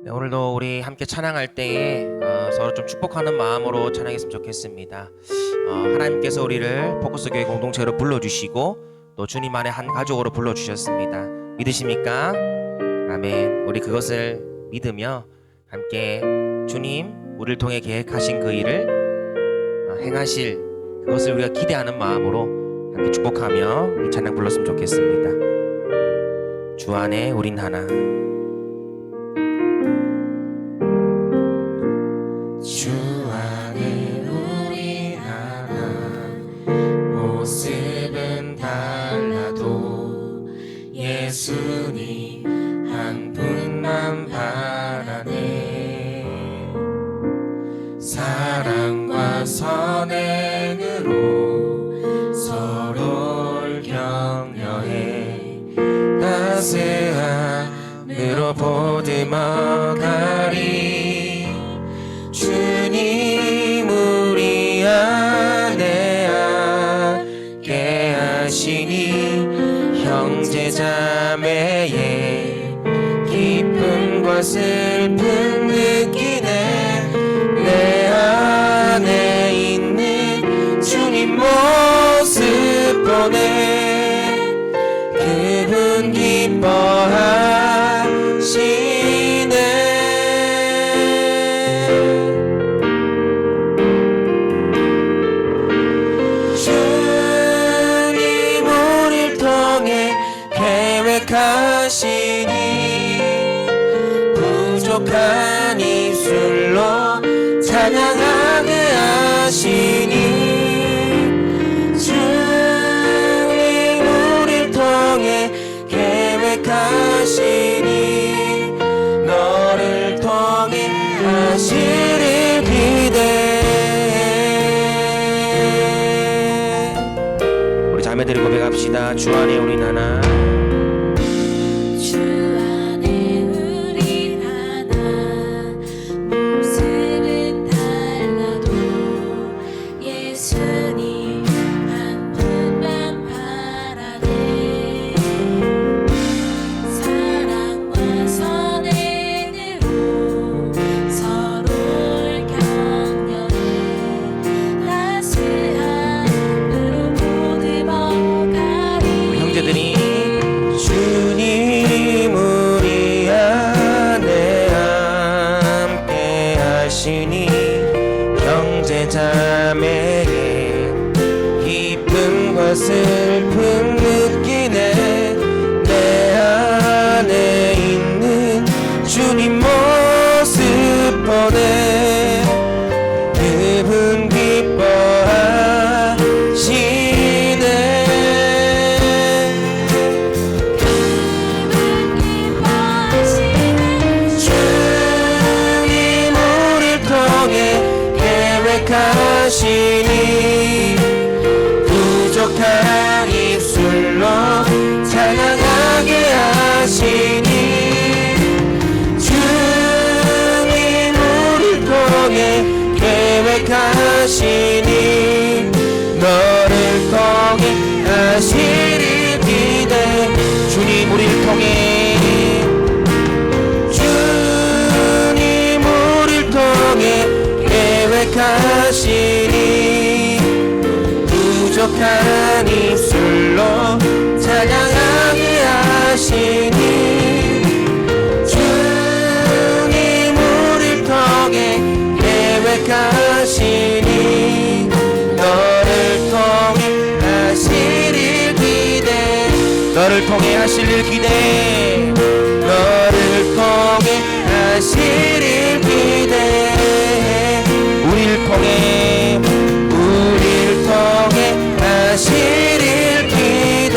네, 오늘도 우리 함께 찬양할 때에 서로 좀 축복하는 마음으로 찬양했으면 좋겠습니다. 하나님께서 우리를 포커스 교회 공동체로 불러주시고 또 주님 안에 한 가족으로 불러주셨습니다. 믿으십니까? 아멘. 우리 그것을 믿으며 함께 주님 우리를 통해 계획하신 그 일을 행하실 그것을 우리가 기대하는 마음으로 함께 축복하며 이 찬양 불렀으면 좋겠습니다. 주 안에 우린 하나. 주 안에 우리 하나, 모습은 달라도 예수님 한 분만 바라네. 사랑과 선행으로 서로를 격려해 따스함으로 보듬어가리. 주님 우리 안에 함께 하시니 형제자매의 기쁨과 슬픔 느끼네. 내 안에 있는 주님 모습 보네. 그분 기뻐하시네. 하시니 부족한 입술로 찬양하게 하시니. 주님 우릴 통해 계획하시니 너를 통해 하시를 기대해. 우리 자매들이 고백합시다. 주 안에 우린 하나. 자매의 기쁨과 슬픔 느끼네. 내 안에 있는 주님 모습 보네. 그분 기뻐하시네. 주님 우릴 통해 하시니 부족한 입술로 찬양하게 하시니. 주님 우릴 통해 계획하시니 너를 통해 하시를 기대. 주님 우릴 통해 주님 우릴 통해 계획하시니 부족한 입술로 찬양하게 하시니. 주님 우릴 통해 계획하시니 너를 통해 하시를 기대. 너를 통해 하시를 기대. 너를 통해 하시를 기대. 우릴 통해 하시를 기대.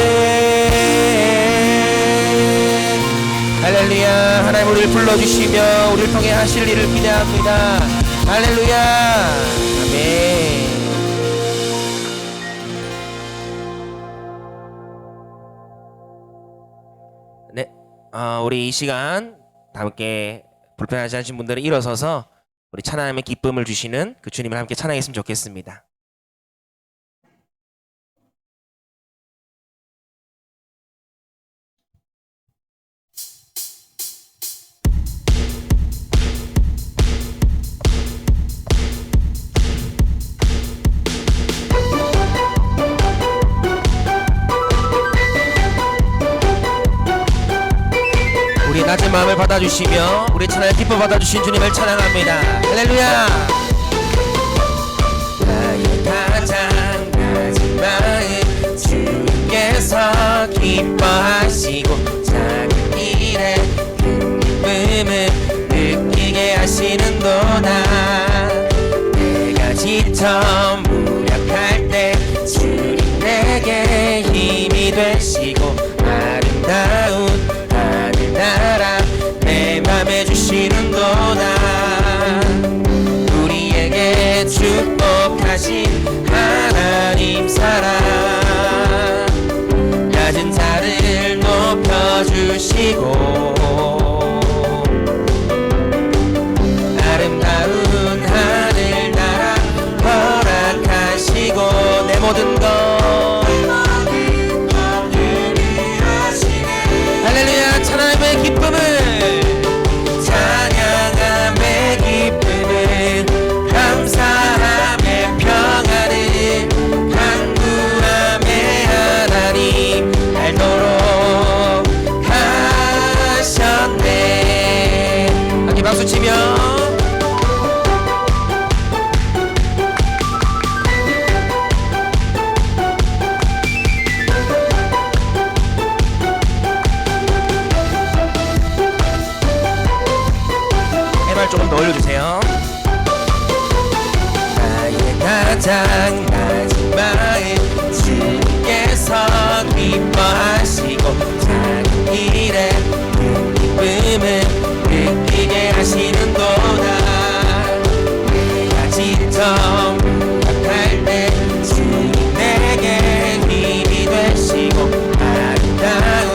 할렐루야. 하나님 우리를 불러주시며 우리를 통해 하실 일을 기대합니다. 할렐루야. 아멘. 네, 우리 이 시간 함께 불편하지 않으신 분들은 일어서서 우리 찬양의 기쁨을 주시는 그 주님을 함께 찬양했으면 좋겠습니다. 우리 낮은 마음을 받아주시며 우리 찬양을 기뻐 받아주신 주님을 찬양합니다. 할렐루야. 나의 가장 낮은 마음 주님께서 기뻐하시고 작은 일에 큰 기쁨을 느끼게 하시는도다. 내가 지쳐 무력할 때 주님 내게 힘이 되시고 아름다운 하늘나라 내 맘에 주시는도다. 우리에게 축복하신 하나님 사랑 낮은 자를 높여주시고 아름다운 하늘나라 허락하시고 내 모든 것 할렐루야. 찬양의 기쁨을 찬양함의 기쁨을 감사함의 평안을 간구함의 하나님 알도록 하셨네. 함께 박수치며 조금 더 올려주세요. 나의 가장 낮은 마음 주님께서 기뻐하시고 작은 일에 큰 기쁨을 느끼게 하시는도다. 내가 지쳐 무력할 때 주님 내게 힘이 되시고 아름다운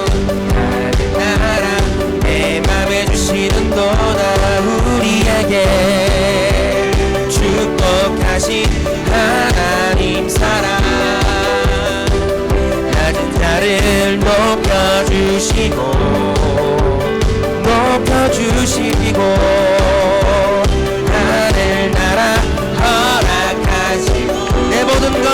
하늘나라 내 맘에 주시는도다. 우리에게 축복하신 하나님 사랑 낮은 자를 높여주시고 하늘나라 허락하시고 내 모든 것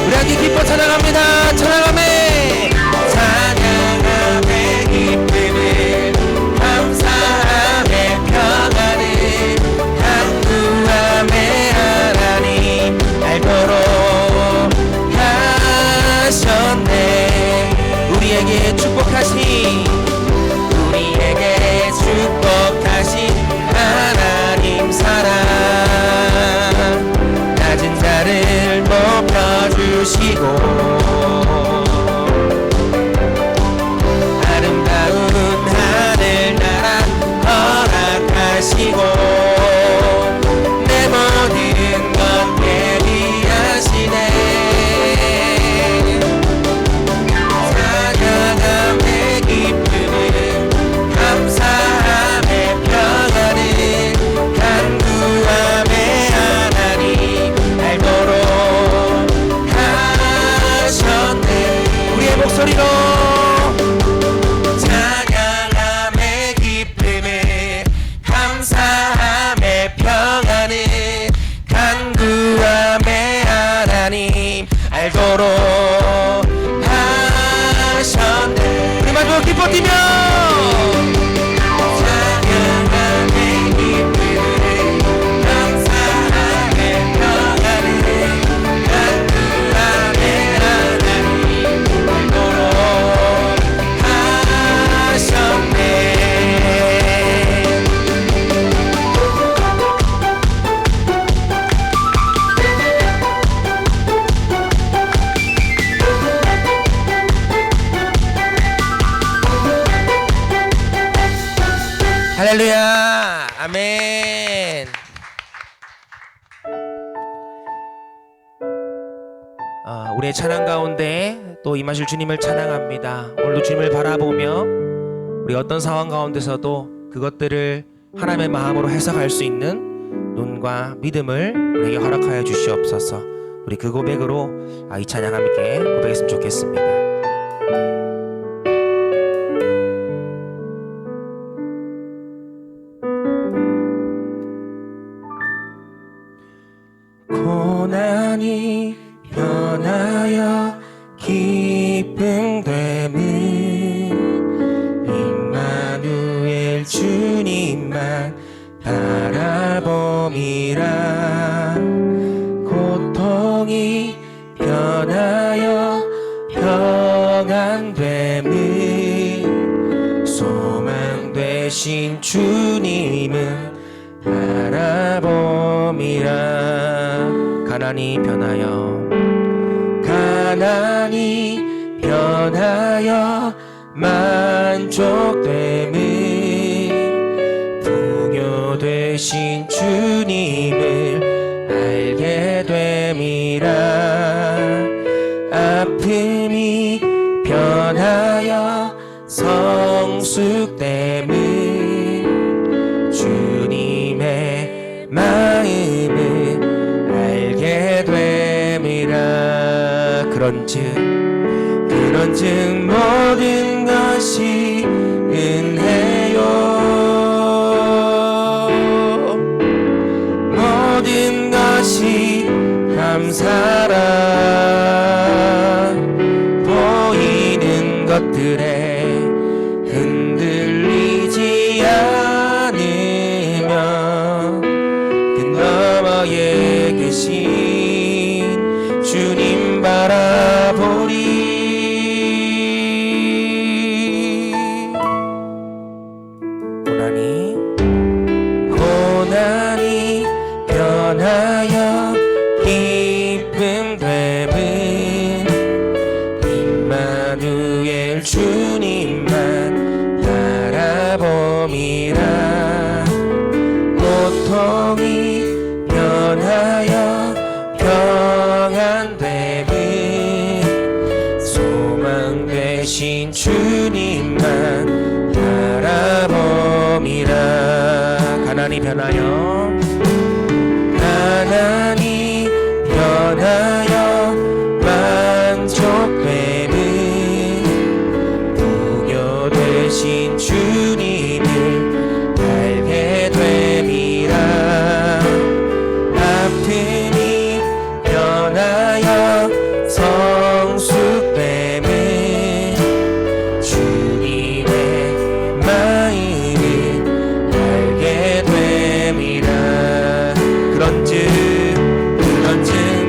우리 함께 기뻐 찬양합니다. 찬양하며 우리에게 축복하신 하나님 사랑 낮은 자를 높여주시고 아름다운 하늘나라 허락하시고 내 모든 것 예비하시네. 소리로 찬양함의 기쁨을 감사함의 평안을 간구함의 하나님 알도록 하셨네. 우리 마지막 기뻐 뛰며 찬양함의 기쁨을 감사함의 평안을 간구함의 하나님 할렐루야. 아멘. 우리의 찬양 가운데 또 임하실 주님을 찬양합니다. 오늘도 주님을 바라보며 우리 어떤 상황 가운데서도 그것들을 하나님의 마음으로 해석할 수 있는 눈과 믿음을 우리에게 허락하여 주시옵소서. 우리 그 고백으로 이 찬양 함께 고백했으면 좋겠습니다. 고난이 변하여 기쁨 되신 주님을 바라봄이라. 가난이 변하여 만족됨을 풍요 되신 주님을 알게 됨이라. 아픔이 변하여 성숙됨을 주님의 마음을 알게 됨이라. 그런즉 모든 것이 은혜요, 모든 것이 감사라. 보이는 것들에 흔들리지 않으며 그 너머에 계신 주님 바라보리. 고난이 변하여 기쁨 됨은 임마누엘 주님만 바라봄이라. 고통이 변하여 평안됨은 소망 되신 주님만 바라봄이라. 가난이 변하여 만족됨은 풍요 되신 주님을 알게 됨이라. 아픔이 변하여 성숙됨은 주님의 마음을 알게 됨이라. 그런즉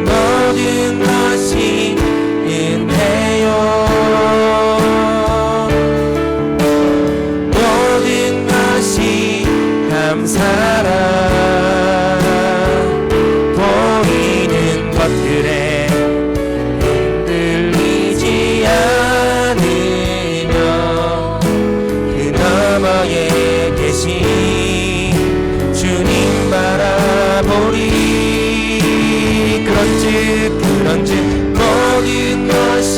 모든 것이 은혜요, 모든 것이 감사라. 보이는 것들에 흔들리지 않으며 그 너머에 계신 주님 바라보리. 그런즉 모든 것이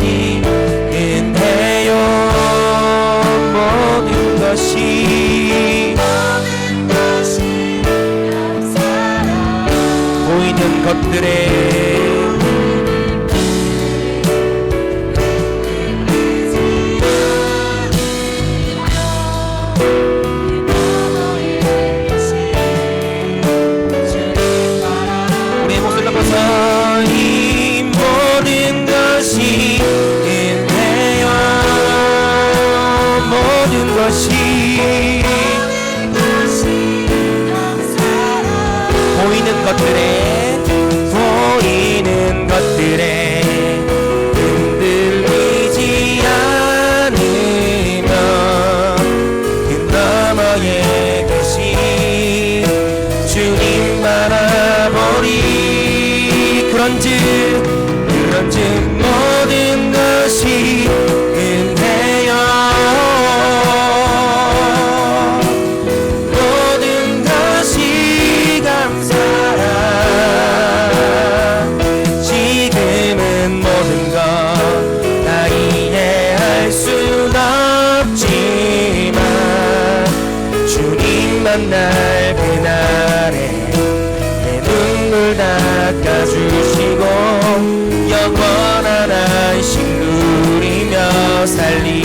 은혜요, 모든 것이 감사라. 보이는 것들에 이 모든 것이 은혜요, 모든 것이 보이는 것들에 흔들리지 않으며 그 너머에 계신 주님 바라보리. 그런즉 모든 것이 은혜요, 모든 것이 감사라. 지금은 모든 것 다 이해할 순 없지만 주님 만날 그날에 눈물 닦아주시고 영원한 안식 누리며 살리.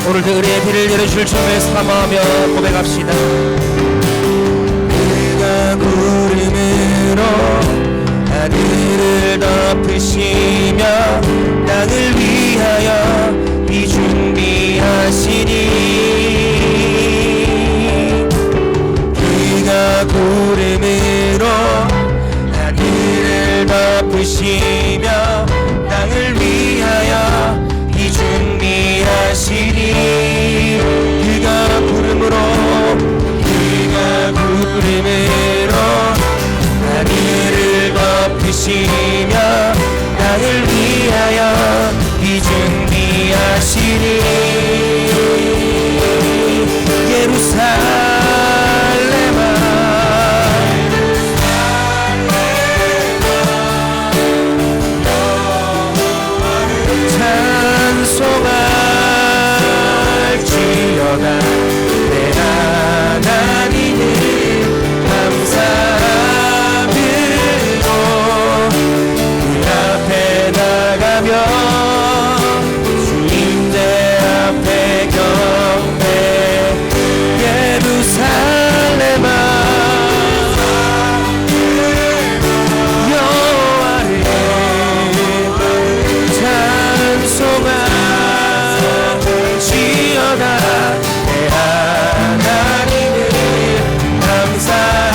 오늘도 은혜의 비를 내려주실 주님을 사모하며 고백합시다. 그가 구름으로 하늘을 덮으시며 땅을 위하여 비 준비하시니 그가 구름으로 하늘을 덮으시며 땅을 위하여 비 준비하시니 그가 구름으로 하늘을 덮으시며 땅을 위하여 비 준비하시니 예루살렘아 찬송할지어다 내 하나님을 감사함으로 그 앞에 나가며 주님의 앞에 경배 예루살렘아 여호와를 찬송할지어다 내 하나님을 감사함으로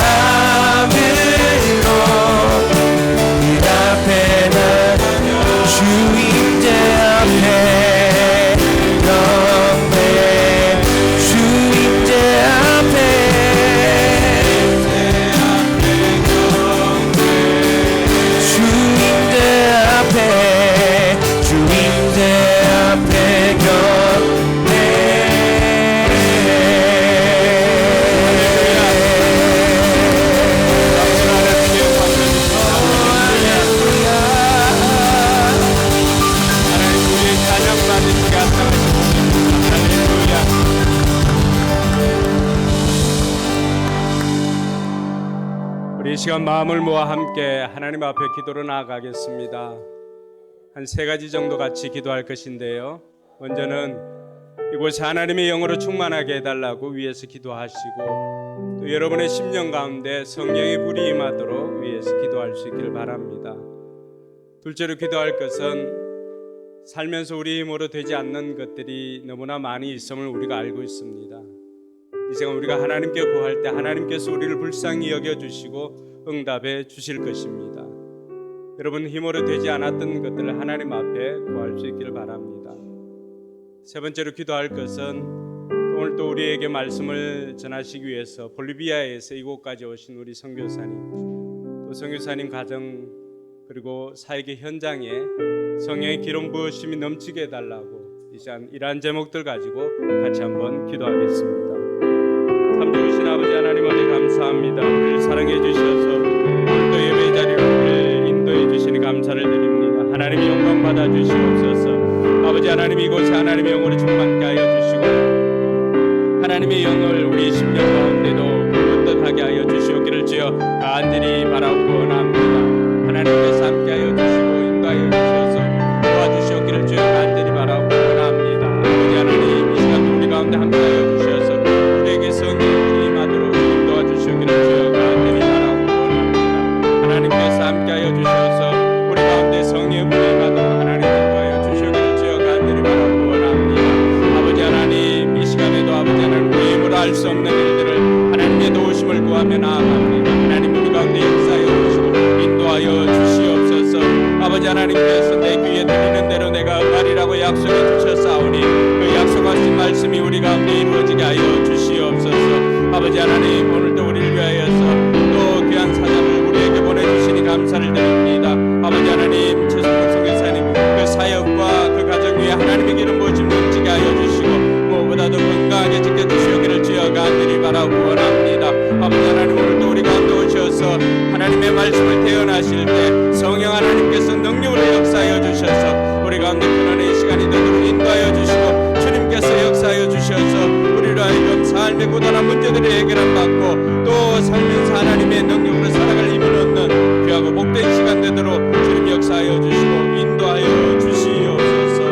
그 앞에 나가며 주님의 앞에 경배 주님의 앞에 주님의 앞에 주님의 앞에 경배 이 시간 마음을 모아 함께 하나님 앞에 기도로 나아가겠습니다. 한 세 가지 정도 같이 기도할 것인데요. 먼저는 이곳에 하나님의 영으로 충만하게 해달라고 위에서 기도하시고 또 여러분의 심령 가운데 성령의 불이 임하도록 위에서 기도할 수 있기를 바랍니다. 둘째로 기도할 것은 살면서 우리 힘으로 되지 않는 것들이 너무나 많이 있음을 우리가 알고 있습니다. 이 시간 우리가 하나님께 구할 때 하나님께서 우리를 불쌍히 여겨주시고 응답해 주실 것입니다. 여러분 힘으로 되지 않았던 것들을 하나님 앞에 구할 수 있기를 바랍니다. 세 번째로 기도할 것은 오늘 또 우리에게 말씀을 전하시기 위해서 볼리비아에서 이곳까지 오신 우리 선교사님, 또 선교사님 가정 그리고 사역의 현장에 성령의 기름 부으심이 넘치게 해달라고 이 시간 이러한 제목들 가지고 같이 한번 기도하겠습니다. 참 좋으신 아버지 하나님 어디 감사합니다. 우리를 사랑해 주셔서 오늘도 예배 자리로 우리를 인도해 주시니 감사를 드립니다. 하나님의 영광 받아 주시옵소서. 아버지 하나님 이곳에 하나님의 영으로 충만케 하여 주시고 하나님의 영을 우리 심령 가운데도 어떻하게 하여 주시옵기를 주여 간절히 바라고 원합니다. 하나님께서 함께 하여 주시고 인도하여 주셔서 도와주시옵기를 주여 간절히 바라고 원합니다. 아버지 하나님 이 시간 우리 가운데 함께 하여 주셔서 우리에게 성령이 임하도록 인도하 주시옵기를 주여 간절히 바라고 원합니다. 하나님께서 함께 하여 주셔서 우리 가운데 성령의 불이 임하도록 하나님 인도하여 주시옵기를 주여 간절히 바라고 원합니다. 아버지 하나님 이 시간에도 아버지 하나님 우리 힘으로 할 수 없는 일들을 하나님의 도우심을 구하며 나아갑니다. 하나님 우리 가운데 역사하여 주시고 인도하여 주시옵소서. 아버지 하나님께서 내 귀에 들리는 대로 내가 응하리라고 약속해 주셨사오니 그 약속하신 말씀이 우리 가운데 이루어지게 하여 주시옵소서. 아버지 하나님 오늘도 우리를 위하여서 또 귀한 사자를 우리에게 보내주시니 감사를 드립니다. 아버지 하나님 최승국 선교사님 그 사역과 그 가정 위에 하나님의 기름 부으심 넘치게 하여 주시고 무엇보다도 건강하게 지켜주시오기를 주여 간절히 바라고 원합니다. 아버지 하나님 오늘도 우리 가운데 오셔서 하나님의 말씀을 태어나실 때 성령 하나님께서 능력으로 역사하여 주셔서 우리 가운데 편안한 시간이 되도록 인도하여 주시고 주님께서 역사하여 주셔서 우리로 하여금 삶의 고단한 문제들을 해결함 받고 또 살면서 하나님의 능력으로 살아갈 힘을 얻는 귀하고 복된 시간 되도록 주님 역사하여 주시고 인도하여 주시옵소서.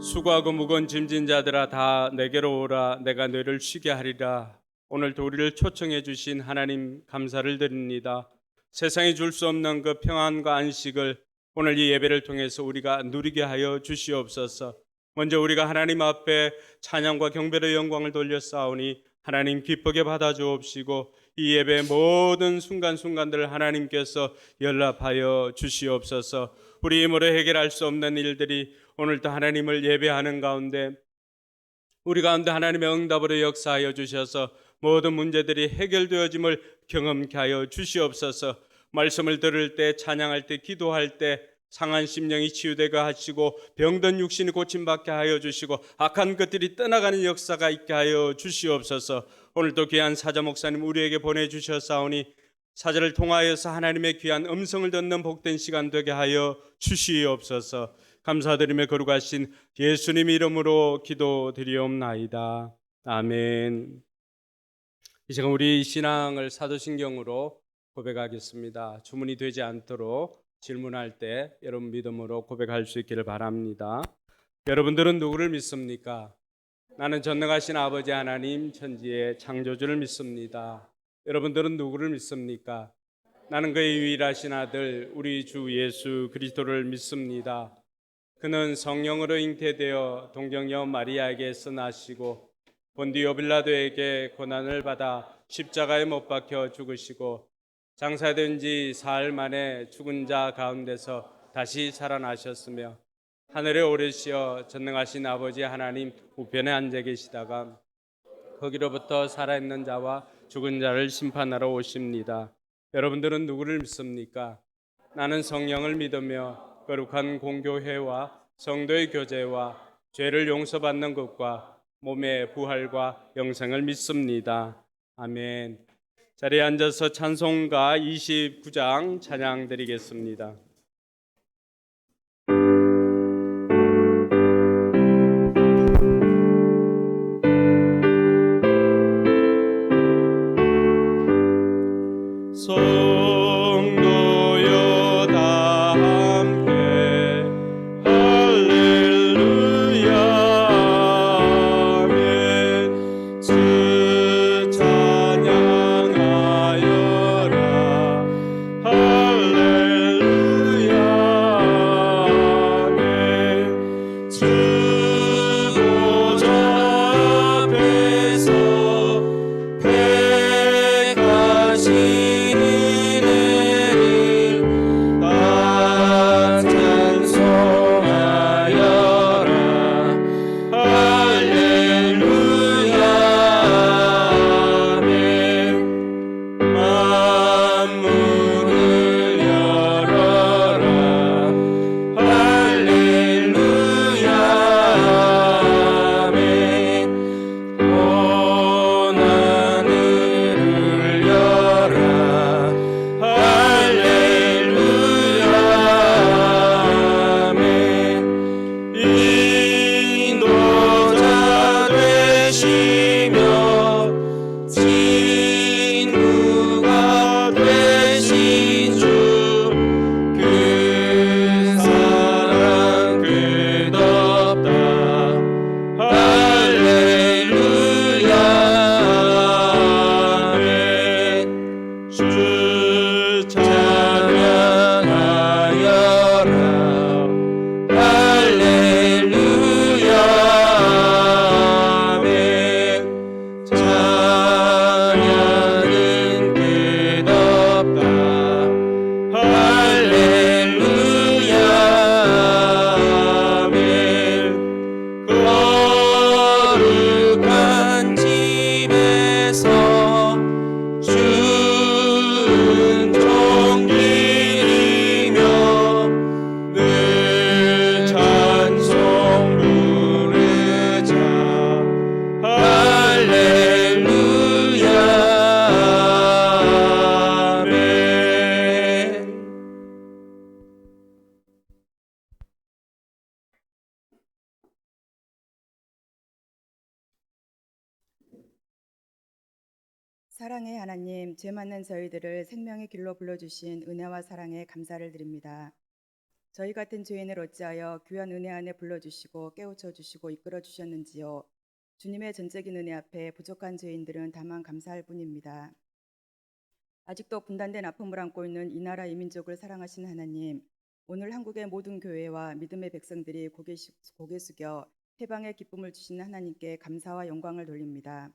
수고하고 무거운 짐진 자들아 다 내게로 오라. 내가 너희를 쉬게 하리라. 오늘도 우리를 초청해 주신 하나님 감사를 드립니다. 세상이 줄 수 없는 그 평안과 안식을 오늘 이 예배를 통해서 우리가 누리게 하여 주시옵소서. 먼저 우리가 하나님 앞에 찬양과 경배의 영광을 돌려 싸우니 하나님 기쁘게 받아 주옵시고 이 예배의 모든 순간순간들을 하나님께서 연락하여 주시옵소서. 우리 힘으로 해결할 수 없는 일들이 오늘도 하나님을 예배하는 가운데 우리 가운데 하나님의 응답으로 역사하여 주셔서 모든 문제들이 해결되어짐을 경험케 하여 주시옵소서. 말씀을 들을 때, 찬양할 때, 기도할 때 상한 심령이 치유되게 하시고 병든 육신이 고침받게 하여 주시고 악한 것들이 떠나가는 역사가 있게 하여 주시옵소서. 오늘도 귀한 사자 목사님 우리에게 보내주셨사오니 사자를 통하여서 하나님의 귀한 음성을 듣는 복된 시간 되게 하여 주시옵소서. 감사드리며 거룩하신 예수님 이름으로 기도드리옵나이다. 아멘. 이 시간 우리 신앙을 사도신경으로 고백하겠습니다. 주문이 되지 않도록 질문할 때 여러분 믿음으로 고백할 수 있기를 바랍니다. 여러분들은 누구를 믿습니까? 나는 전능하신 아버지 하나님 천지의 창조주를 믿습니다. 여러분들은 누구를 믿습니까? 나는 그의 유일하신 아들 우리 주 예수 그리스도를 믿습니다. 그는 성령으로 잉태되어 동정녀 마리아에게서 나시고 본디오 빌라도에게 고난을 받아 십자가에 못 박혀 죽으시고 장사된 지 사흘 만에 죽은 자 가운데서 다시 살아나셨으며 하늘에 오르시어 전능하신 아버지 하나님 우편에 앉아 계시다가 거기로부터 살아있는 자와 죽은 자를 심판하러 오십니다. 여러분들은 누구를 믿습니까? 나는 성령을 믿으며 거룩한 공교회와 성도의 교제와 죄를 용서받는 것과 몸의 부활과 영생을 믿습니다. 아멘. 자리에 앉아서 찬송가 29장 찬양 드리겠습니다. 성도여 다 함께 할렐루야 아멘. 주 찬양하여라 할렐루야 아멘. 주 보좌 앞에서 백하시는 은혜를 다 찬송하여라 할렐루야 아멘. 만물을 열어라 할렐루야 아멘. 온 하늘을 열라 할렐루야 아멘. 인도자 되시며 친구가 되신 주 그 사랑 끝없다 할렐루야 아멘. 주 찬양하여라 할렐루야 아멘. 찬양은 끝없다 할렐루야 아멘. 거룩한 집에서 주는 종기리며 늘 찬송 부르자 할렐루야 아멘. 사랑의 하나님, 죄 많는 저희들을 생명의 길로 불러주신 은혜와 사랑에 감사를 드립니다. 저희 같은 죄인을 어찌하여 귀한 은혜 안에 불러주시고 깨우쳐 주시고 이끌어 주셨는지요. 주님의 전적인 은혜 앞에 부족한 죄인들은 다만 감사할 뿐입니다. 아직도 분단된 아픔을 안고 있는 이 나라 이민족을 사랑하신 하나님, 오늘 한국의 모든 교회와 믿음의 백성들이 고개 숙여 해방의 기쁨을 주신 하나님께 감사와 영광을 돌립니다.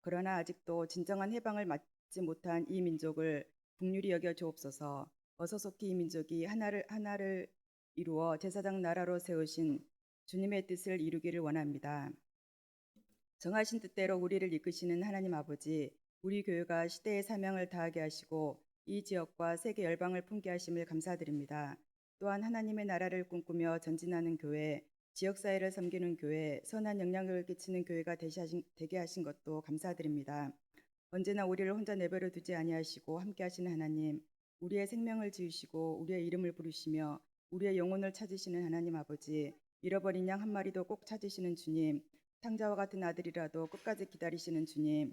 그러나 아직도 진정한 해방을 맞지 못한 이 민족을 긍휼히 여겨 주옵소서. 어서 속히 이 민족이 하나를 이루어 제사장 나라로 세우신 주님의 뜻을 이루기를 원합니다. 정하신 뜻대로 우리를 이끄시는 하나님 아버지, 우리 교회가 시대의 사명을 다하게 하시고 이 지역과 세계 열방을 품게 하심을 감사드립니다. 또한 하나님의 나라를 꿈꾸며 전진하는 교회, 지역사회를 섬기는 교회, 선한 영향력을 끼치는 교회가 되게 하신 것도 감사드립니다. 언제나 우리를 혼자 내버려 두지 아니하시고 함께 하시는 하나님, 우리의 생명을 지으시고 우리의 이름을 부르시며 우리의 영혼을 찾으시는 하나님 아버지, 잃어버린 양 한 마리도 꼭 찾으시는 주님, 탕자와 같은 아들이라도 끝까지 기다리시는 주님,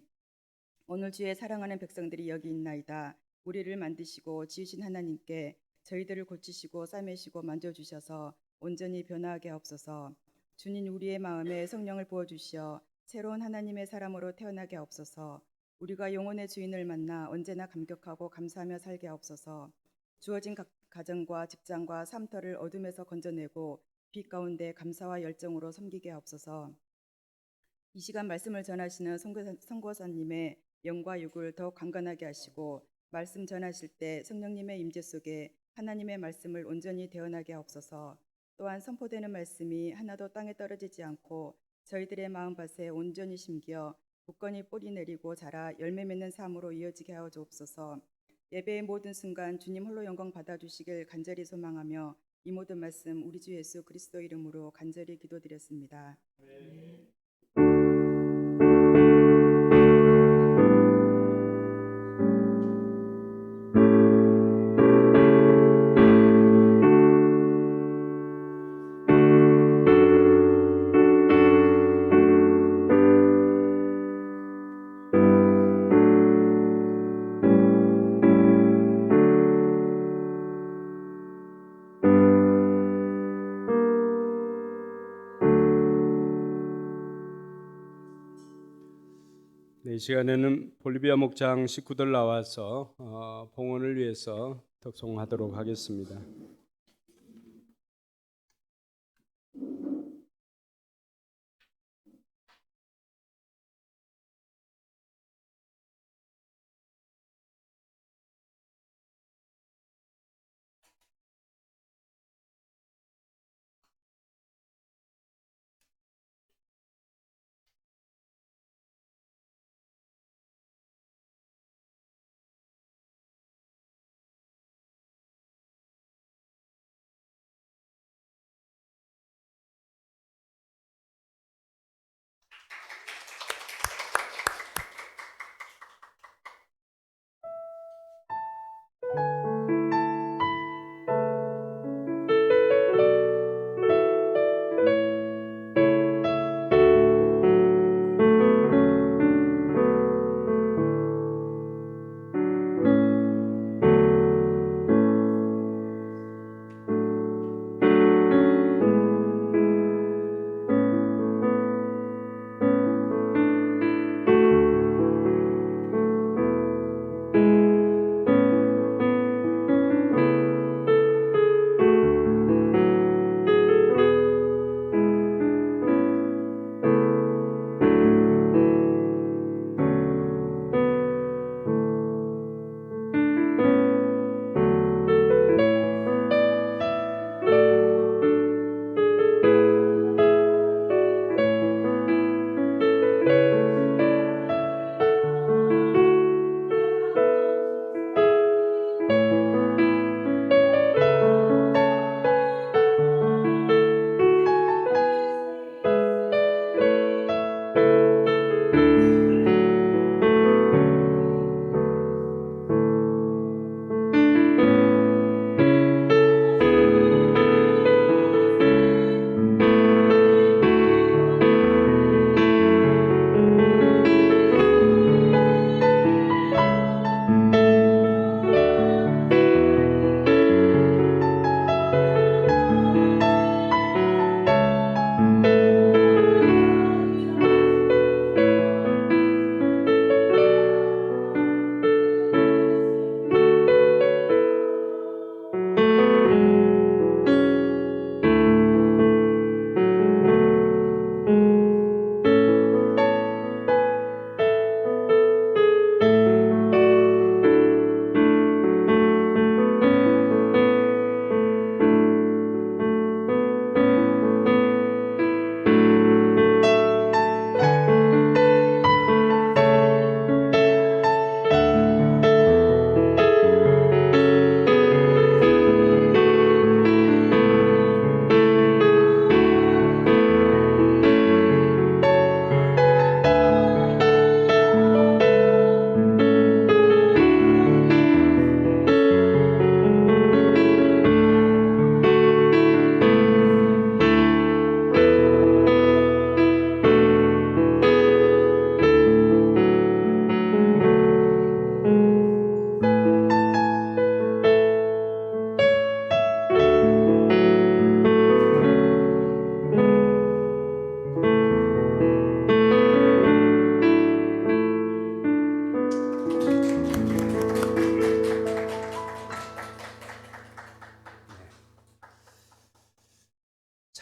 오늘 주의 사랑하는 백성들이 여기 있나이다. 우리를 만드시고 지으신 하나님께 저희들을 고치시고 싸매시고 만져주셔서 온전히 변화하게 하옵소서. 주님, 우리의 마음에 성령을 부어주시어 새로운 하나님의 사람으로 태어나게 하옵소서. 우리가 영혼의 주인을 만나 언제나 감격하고 감사하며 살게 하옵소서. 주어진 가정과 직장과 삶터를 어둠에서 건져내고 빛 가운데 감사와 열정으로 섬기게 하옵소서. 이 시간 말씀을 전하시는 선교사님의 영과 육을 더욱 강건하게 하시고 말씀 전하실 때 성령님의 임재 속에 하나님의 말씀을 온전히 대언하게 하옵소서. 또한 선포되는 말씀이 하나도 땅에 떨어지지 않고 저희들의 마음밭에 온전히 심겨 굳건히 뿌리 내리고 자라 열매 맺는 삶으로 이어지게 하여 주옵소서. 예배의 모든 순간 주님 홀로 영광 받아주시길 간절히 소망하며 이 모든 말씀 우리 주 예수 그리스도 이름으로 간절히 기도드렸습니다. 네, 이 시간에는 볼리비아 목장 식구들 나와서 봉헌을 위해서 덕송하도록 하겠습니다.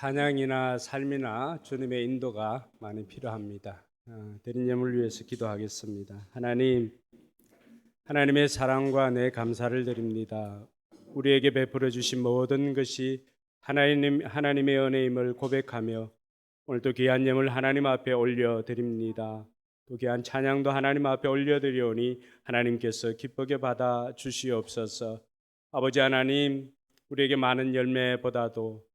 찬양이나 삶이나 주님의 인도가 많이 필요합니다. 드린 예물 위해서 기도하겠습니다. 하나님의 사랑과 내 감사를 드립니다. 우리에게 베풀어 주신 모든 것이 하나님의 은혜임을 고백하며 오늘도 귀한 예물 하나님 앞에 올려 드립니다. 또 귀한 찬양도 하나님 앞에 올려 드리오니 하나님께서 기쁘게 받아 주시옵소서. 아버지 하나님, 우리에게 많은 열매보다도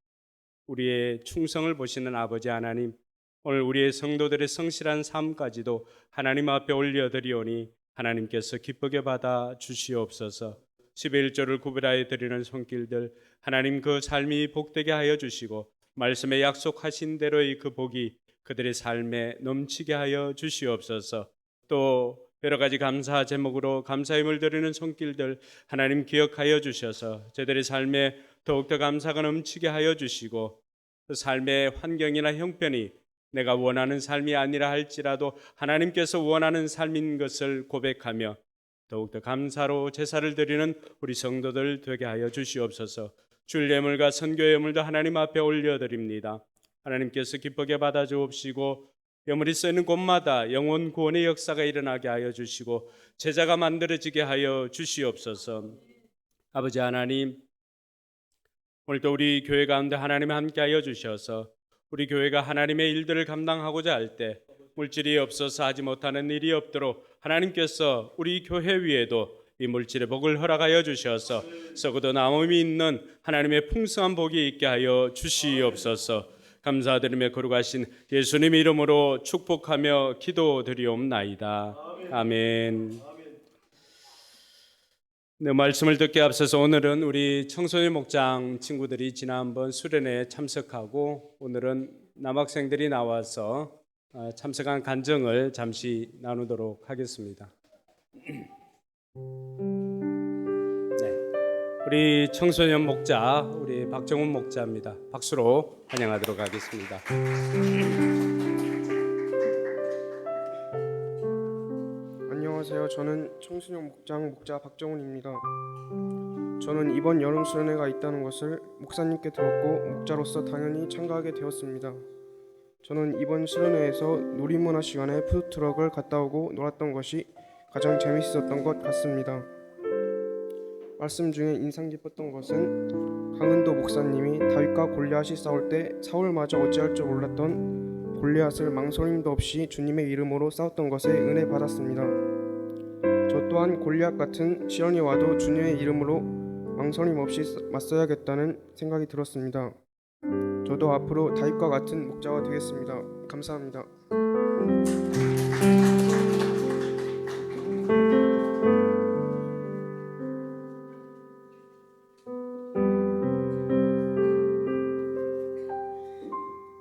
우리의 충성을 보시는 아버지 하나님, 오늘 우리의 성도들의 성실한 삶까지도 하나님 앞에 올려 드리오니 하나님께서 기쁘게 받아 주시옵소서. 11조를 구별하여 드리는 손길들, 하나님 그 삶이 복되게 하여 주시고 말씀에 약속하신 대로의 그 복이 그들의 삶에 넘치게 하여 주시옵소서. 또 여러 가지 감사 제목으로 감사힘을 드리는 손길들 하나님 기억하여 주셔서 저들의 삶에 더욱더 감사가 넘치게 하여 주시고 그 삶의 환경이나 형편이 내가 원하는 삶이 아니라 할지라도 하나님께서 원하는 삶인 것을 고백하며 더욱더 감사로 제사를 드리는 우리 성도들 되게 하여 주시옵소서. 줄 예물과 선교 예물도 하나님 앞에 올려드립니다. 하나님께서 기쁘게 받아 주옵시고 예물이 쓰이는 곳마다 영혼 구원의 역사가 일어나게 하여 주시고 제자가 만들어지게 하여 주시옵소서. 아버지 하나님, 오늘도 우리 교회 가운데 하나님 함께 하여 주셔서 우리 교회가 하나님의 일들을 감당하고자 할 때 물질이 없어서 하지 못하는 일이 없도록 하나님께서 우리 교회 위에도 이 물질의 복을 허락하여 주셔서 썩어도 남음이 있는 하나님의 풍성한 복이 있게 하여 주시옵소서. 감사드리며 거룩하신 예수님 이름으로 축복하며 기도드리옵나이다. 아멘. 네, 말씀을 듣기 앞서서 오늘은 우리 청소년 목장 친구들이 지난번 수련회에 참석하고 오늘은 남학생들이 나와서 참석한 간증을 잠시 나누도록 하겠습니다. 네, 우리 청소년 목자, 우리 박정훈 목자입니다. 박수로 환영하도록 하겠습니다. 안녕하세요. 저는 청소년 목장 목자 박정훈입니다. 저는 이번 여름 수련회가 있다는 것을 목사님께 들었고 목자로서 당연히 참가하게 되었습니다. 저는 이번 수련회에서 놀이문화 시간에 푸드트럭을 갔다 오고 놀았던 것이 가장 재밌었던 것 같습니다. 말씀 중에 인상 깊었던 것은 강은도 목사님이 다윗과 골리앗이 싸울 때 사울마저 어찌할 줄 몰랐던 골리앗을 망설임도 없이 주님의 이름으로 싸웠던 것에 은혜 받았습니다. 저 또한 골리앗 같은 시련이 와도 주님의 이름으로 망설임 없이 맞서야겠다는 생각이 들었습니다. 저도 앞으로 다윗과 같은 목자가 되겠습니다. 감사합니다.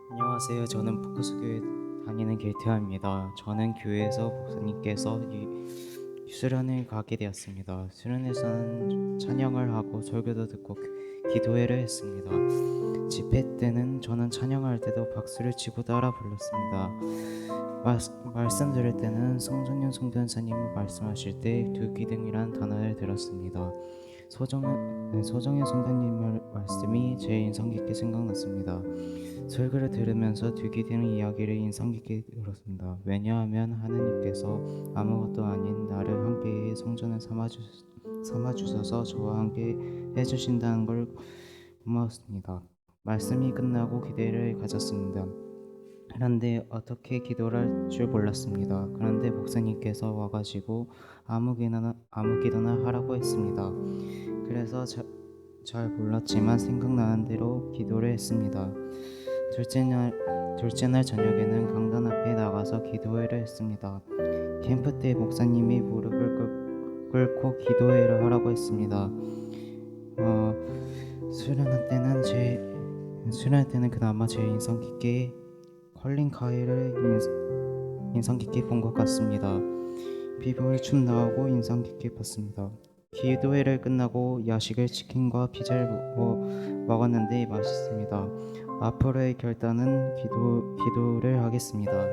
안녕하세요. 저는 포커스교회 다니는 길태환입니다. 저는 교회에서 목사님께서 수련을 가게 되었습니다. 수련에서는 찬양을 하고 설교도 듣고 기도회를 했습니다. 집회 때는 저는 찬양할 때도 박수를 치고 따라 불렀습니다. 말씀 들을 때는 성정현 성전사님이 말씀하실 때 두기등이란 단어를 들었습니다. 서정현 성전님의 말씀이 제일 인상 깊게 생각났습니다. 설교를 들으면서 두기등 이야기를 인상 깊게 들었습니다. 왜냐하면 하나님께서 아무것도 아닌 나를 함께의 성전을 삼아주셔서 저와 함께 해주신다는 걸 고마웠습니다. 말씀이 끝나고 기대를 가졌습니다. 그런데 어떻게 기도를 할 줄 몰랐습니다. 그런데 목사님께서 와가지고 아무 기도나 하라고 했습니다. 그래서 잘 몰랐지만 생각나는 대로 기도를 했습니다. 둘째 날 저녁에는 강단 앞에 나가서 기도회를 했습니다. 캠프 때 목사님이 무릎을 꿇고 기도회를 하라고 했습니다. 수련회 때는 그나마 제일 인상 깊게 컬링 카이를 인상 깊게 본 것 같습니다. 비브의 춤 나오고 인상 깊게 봤습니다. 기도회를 끝나고 야식을 치킨과 피자를 먹었는데 맛있습니다. 앞으로의 결단은 기도를 하겠습니다.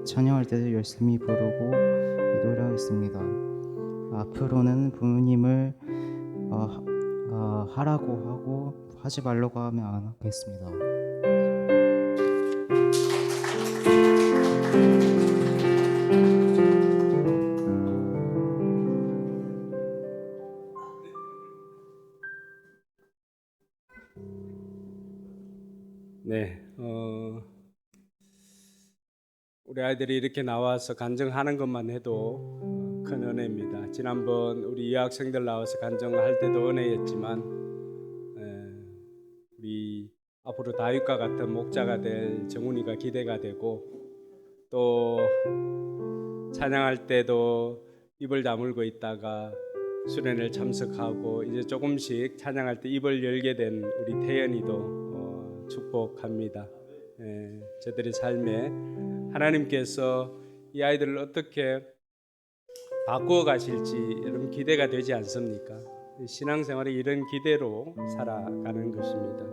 찬양할 때도 열심히 부르고 기도를 하겠습니다. 앞으로는 부모님을 하라고 하고 하지 말라고 하면 안 하겠습니다. 네, 우리 아이들이 이렇게 나와서 간증하는 것만 해도 큰 은혜입니다. 지난번 우리 여학생들 나와서 간증할 때도 은혜였지만 우리 앞으로 다윗과 같은 목자가 될 정훈이가 기대가 되고 또 찬양할 때도 입을 다물고 있다가 수련회를 참석하고 이제 조금씩 찬양할 때 입을 열게 된 우리 태연이도 축복합니다. 저들의 삶에 하나님께서 이 아이들을 어떻게 바꾸어 가실지 여러분 기대가 되지 않습니까? 신앙생활이 이런 기대로 살아가는 것입니다.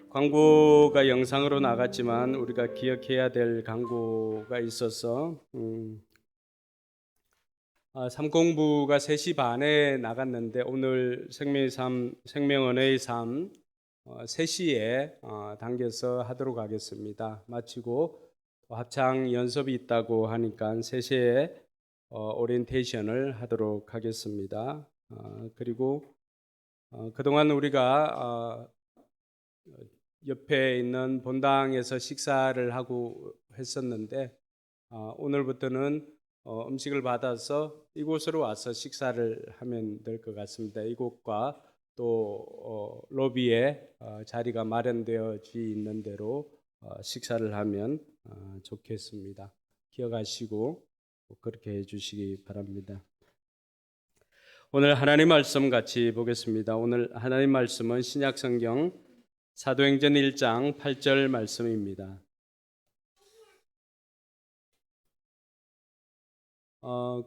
광고가 영상으로 나갔지만 우리가 기억해야 될 광고가 있어서 삼공부가 3시 반에 나갔는데 오늘 생명언어의 삶 3시에 당겨서 하도록 하겠습니다. 마치고 합창 연습이 있다고 하니까 3시에 오리엔테이션을 하도록 하겠습니다. 그리고 그동안 우리가 옆에 있는 본당에서 식사를 하고 했었는데 오늘부터는 음식을 받아서 이곳으로 와서 식사를 하면 될 것 같습니다. 이곳과 또 로비에 자리가 마련되어 있는 대로 식사를 하면 좋겠습니다. 기억하시고 그렇게 해주시기 바랍니다. 오늘 하나님 말씀 같이 보겠습니다. 오늘 하나님 말씀은 신약성경 사도행전 1장 8절 말씀입니다.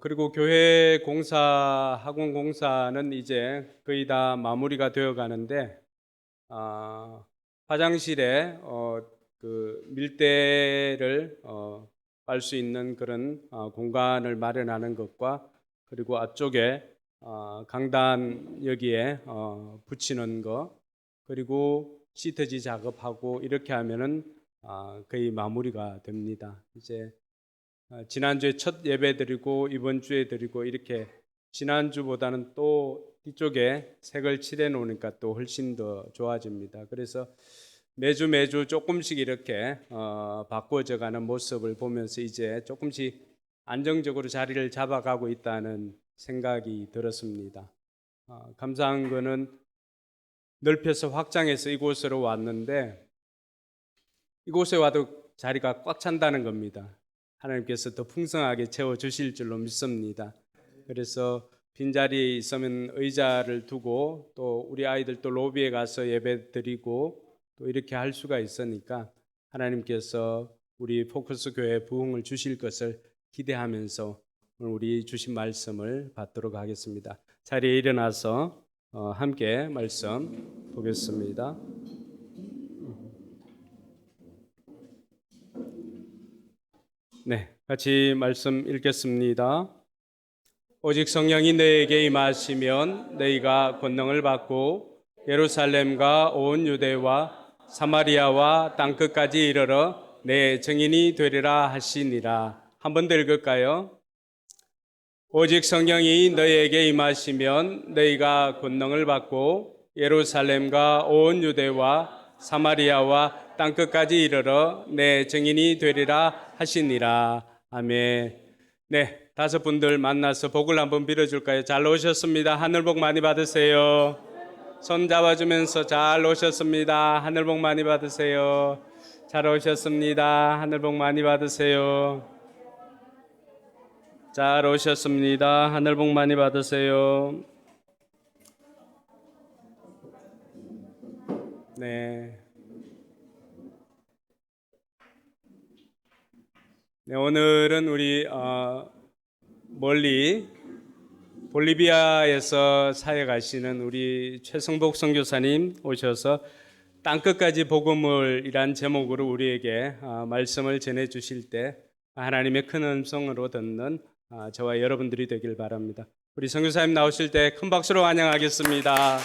그리고 교회 공사, 학원 공사는 이제 거의 다 마무리가 되어 가는데 화장실에 그 밀대를 빨 수 있는 그런 공간을 마련하는 것과 그리고 앞쪽에 강단 여기에 붙이는 거 그리고 시트지 작업하고 이렇게 하면은 거의 마무리가 됩니다. 이제 지난주에 첫 예배 드리고 이번 주에 드리고 이렇게 지난주보다는 또 뒤쪽에 색을 칠해 놓으니까 또 훨씬 더 좋아집니다. 그래서 매주 조금씩 이렇게 바꾸어져 가는 모습을 보면서 이제 조금씩 안정적으로 자리를 잡아가고 있다는 생각이 들었습니다. 감사한 거는 넓혀서 확장해서 이곳으로 왔는데 이곳에 와도 자리가 꽉 찬다는 겁니다. 하나님께서 더 풍성하게 채워주실 줄로 믿습니다. 그래서 빈자리에 있으면 의자를 두고 또 우리 아이들 또 로비에 가서 예배 드리고 또 이렇게 할 수가 있으니까 하나님께서 우리 포커스 교회 부흥을 주실 것을 기대하면서 오늘 우리 주신 말씀을 받도록 하겠습니다. 자리에 일어나서 함께 말씀 보겠습니다. 네, 같이 말씀 읽겠습니다. 오직 성령이 너에게 임하시면 너희가 권능을 받고 예루살렘과 온 유대와 사마리아와 땅끝까지 이르러 내 증인이 되리라 하시니라. 한 번 더 읽을까요? 오직 성령이 너희에게 임하시면 너희가 권능을 받고 예루살렘과 온 유대와 사마리아와 땅끝까지 이르러 내 증인이 되리라 하시니라. 아멘. 네, 5분들 만나서 복을 한번 빌어줄까요? 잘 오셨습니다. 하늘 복 많이 받으세요. 손 잡아주면서 잘 오셨습니다. 하늘 복 많이 받으세요. 잘 오셨습니다. 하늘 복 많이 받으세요. 잘 오셨습니다. 하늘 복 많이 받으세요. 네. 네, 오늘은 우리 멀리 볼리비아에서 사역하시는 우리 최성복 선교사님 오셔서 땅끝까지 복음을 이란 제목으로 우리에게 말씀을 전해 주실 때 하나님의 큰 음성으로 듣는 저와 여러분들이 되길 바랍니다. 우리 선교사님 나오실 때 큰 박수로 환영하겠습니다.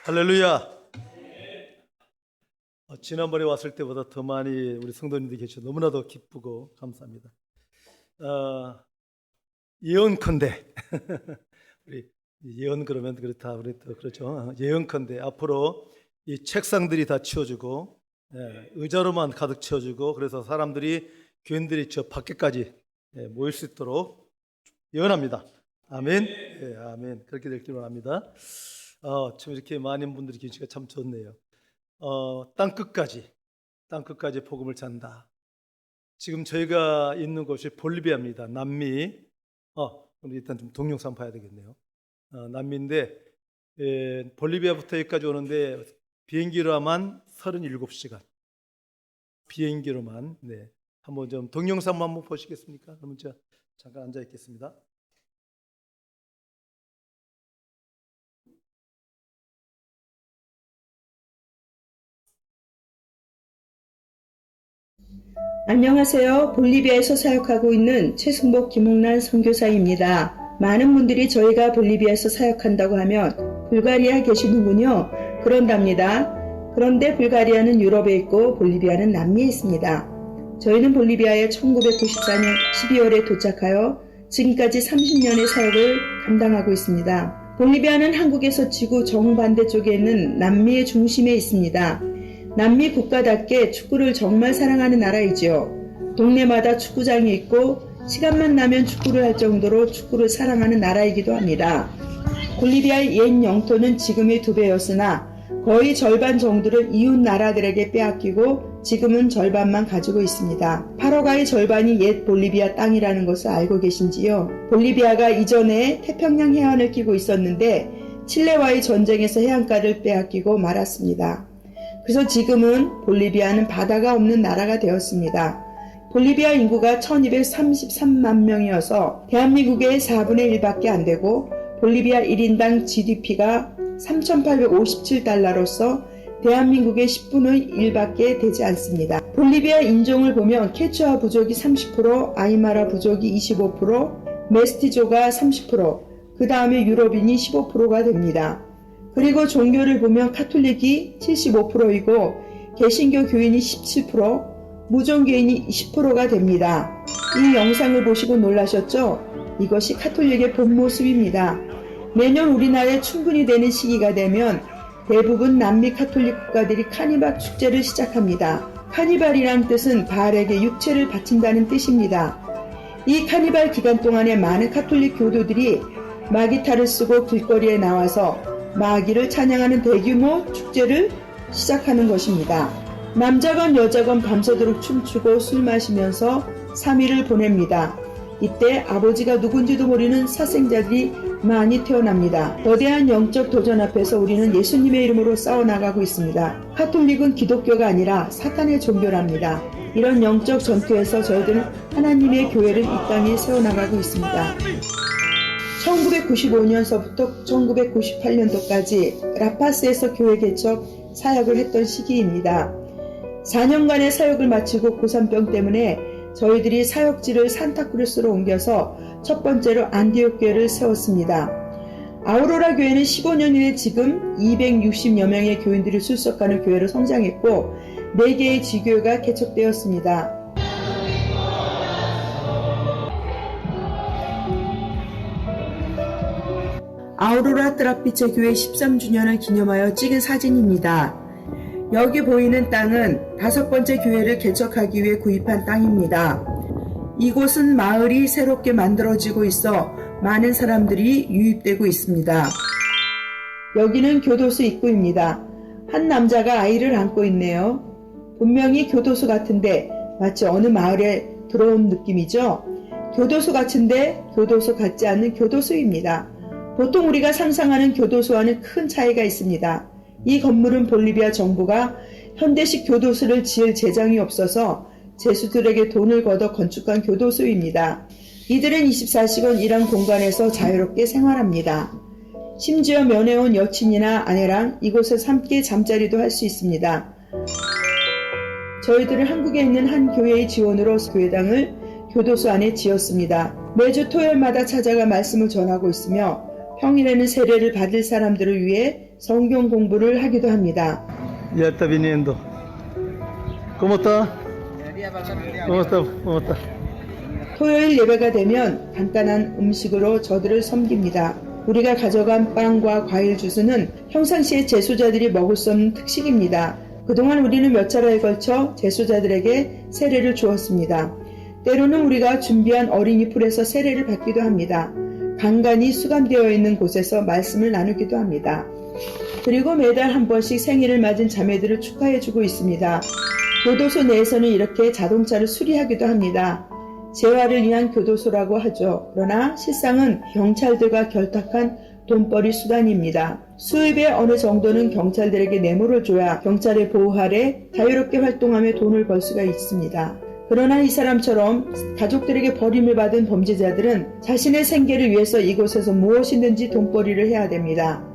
할렐루야. 지난번에 왔을 때보다 더 많이 우리 성도님들이 계셔서 너무나도 기쁘고 감사합니다. 예언컨대 우리 예언 그러면 그렇다 우리 또 그렇죠. 예언컨대 앞으로 이 책상들이 다 치워지고 의자로만 가득 채워지고 그래서 사람들이 교인들이 저 밖에까지 모일 수 있도록 예언합니다. 아멘. 아멘. 그렇게 될 줄 원합니다. 참 이렇게 많은 분들이 계시니까 참 좋네요. 땅 끝까지 복음을 전다. 지금 저희가 있는 곳이 볼리비아입니다. 남미. 우리 일단 좀 동영상 봐야 되겠네요. 남미인데 볼리비아부터 여기까지 오는데 비행기로만 37시간. 비행기로만. 네. 한번 좀 동영상 한번 보시겠습니까? 그러면 제가 잠깐 앉아 있겠습니다. 안녕하세요. 볼리비아에서 사역하고 있는 최승복 김홍란 선교사입니다. 많은 분들이 저희가 볼리비아에서 사역한다고 하면 불가리아 계시는군요. 그런답니다. 그런데 불가리아는 유럽에 있고 볼리비아는 남미에 있습니다. 저희는 볼리비아에 1994년 12월에 도착하여 지금까지 30년의 사역을 감당하고 있습니다. 볼리비아는 한국에서 지구 정반대쪽에 있는 남미의 중심에 있습니다. 남미 국가답게 축구를 정말 사랑하는 나라이지요. 동네마다 축구장이 있고 시간만 나면 축구를 할 정도로 축구를 사랑하는 나라이기도 합니다. 볼리비아의 옛 영토는 지금의 2배였으나 거의 절반 정도를 이웃 나라들에게 빼앗기고 지금은 절반만 가지고 있습니다. 파라과이 절반이 옛 볼리비아 땅이라는 것을 알고 계신지요? 볼리비아가 이전에 태평양 해안을 끼고 있었는데 칠레와의 전쟁에서 해안가를 빼앗기고 말았습니다. 그래서 지금은 볼리비아는 바다가 없는 나라가 되었습니다. 볼리비아 인구가 1233만 명이어서 대한민국의 4분의 1밖에 안 되고 볼리비아 1인당 GDP가 3,857달러로서 대한민국의 10분의 1밖에 되지 않습니다. 볼리비아 인종을 보면 케추아 부족이 30%, 아이마라 부족이 25%, 메스티조가 30%, 그 다음에 유럽인이 15%가 됩니다. 그리고 종교를 보면 카톨릭이 75%이고 개신교 교인이 17%, 무종교인이 10%가 됩니다. 이 영상을 보시고 놀라셨죠? 이것이 카톨릭의 본 모습입니다. 매년 우리나라에 충분히 되는 시기가 되면 대부분 남미 카톨릭 국가들이 카니발 축제를 시작합니다. 카니발이란 뜻은 바알에게 육체를 바친다는 뜻입니다. 이 카니발 기간 동안에 많은 카톨릭 교도들이 마기타를 쓰고 길거리에 나와서 마귀를 찬양하는 대규모 축제를 시작하는 것입니다. 남자건 여자건 밤새도록 춤추고 술 마시면서 3일을 보냅니다. 이때 아버지가 누군지도 모르는 사생자들이 많이 태어납니다. 거대한 영적 도전 앞에서 우리는 예수님의 이름으로 싸워나가고 있습니다. 카톨릭은 기독교가 아니라 사탄의 종교랍니다. 이런 영적 전투에서 저희들은 하나님의 교회를 이 땅에 세워나가고 있습니다. 1995년서부터 1998년도까지 라파스에서 교회 개척 사역을 했던 시기입니다. 4년간의 사역을 마치고 고산병 때문에 저희들이 사역지를 산타크루스로 옮겨서 첫 번째로 안디옥 교회를 세웠습니다. 아우로라 교회는 15년 이내 지금 260여 명의 교인들이 출석하는 교회로 성장했고 4개의 지교회가 개척되었습니다. 아우로라 트라피체 교회 13주년을 기념하여 찍은 사진입니다. 여기 보이는 땅은 5번째 교회를 개척하기 위해 구입한 땅입니다. 이곳은 마을이 새롭게 만들어지고 있어 많은 사람들이 유입되고 있습니다. 여기는 교도소 입구입니다. 한 남자가 아이를 안고 있네요. 분명히 교도소 같은데 마치 어느 마을에 들어온 느낌이죠? 교도소 같은데 교도소 같지 않는 교도소입니다. 보통 우리가 상상하는 교도소와는 큰 차이가 있습니다. 이 건물은 볼리비아 정부가 현대식 교도소를 지을 재정이 없어서 제수들에게 돈을 걷어 건축한 교도소입니다. 이들은 24시간 이런 공간에서 자유롭게 생활합니다. 심지어 면회온 여친이나 아내랑 이곳에서 함께 잠자리도 할 수 있습니다. 저희들은 한국에 있는 한 교회의 지원으로 교회당을 교도소 안에 지었습니다. 매주 토요일마다 찾아가 말씀을 전하고 있으며 평일에는 세례를 받을 사람들을 위해 성경 공부를 하기도 합니다. Ya está viniendo. ¿Cómo está? ¿Cómo está? ¿Cómo está? 토요일 예배가 되면 간단한 음식으로 저들을 섬깁니다. 우리가 가져간 빵과 과일 주스는 평상시에 제소자들이 먹을 수 없는 특식입니다. 그동안 우리는 몇 차례에 걸쳐 제소자들에게 세례를 주었습니다. 때로는 우리가 준비한 어린이 풀에서 세례를 받기도 합니다. 간간히 수감되어 있는 곳에서 말씀을 나누기도 합니다. 그리고 매달 한 번씩 생일을 맞은 자매들을 축하해주고 있습니다. 교도소 내에서는 이렇게 자동차를 수리하기도 합니다. 재활을 위한 교도소라고 하죠. 그러나 실상은 경찰들과 결탁한 돈벌이 수단입니다. 수입의 어느 정도는 경찰들에게 뇌물을 줘야 경찰의 보호 아래 자유롭게 활동하며 돈을 벌 수가 있습니다. 그러나 이 사람처럼 가족들에게 버림을 받은 범죄자들은 자신의 생계를 위해서 이곳에서 무엇이든지 돈벌이를 해야 됩니다.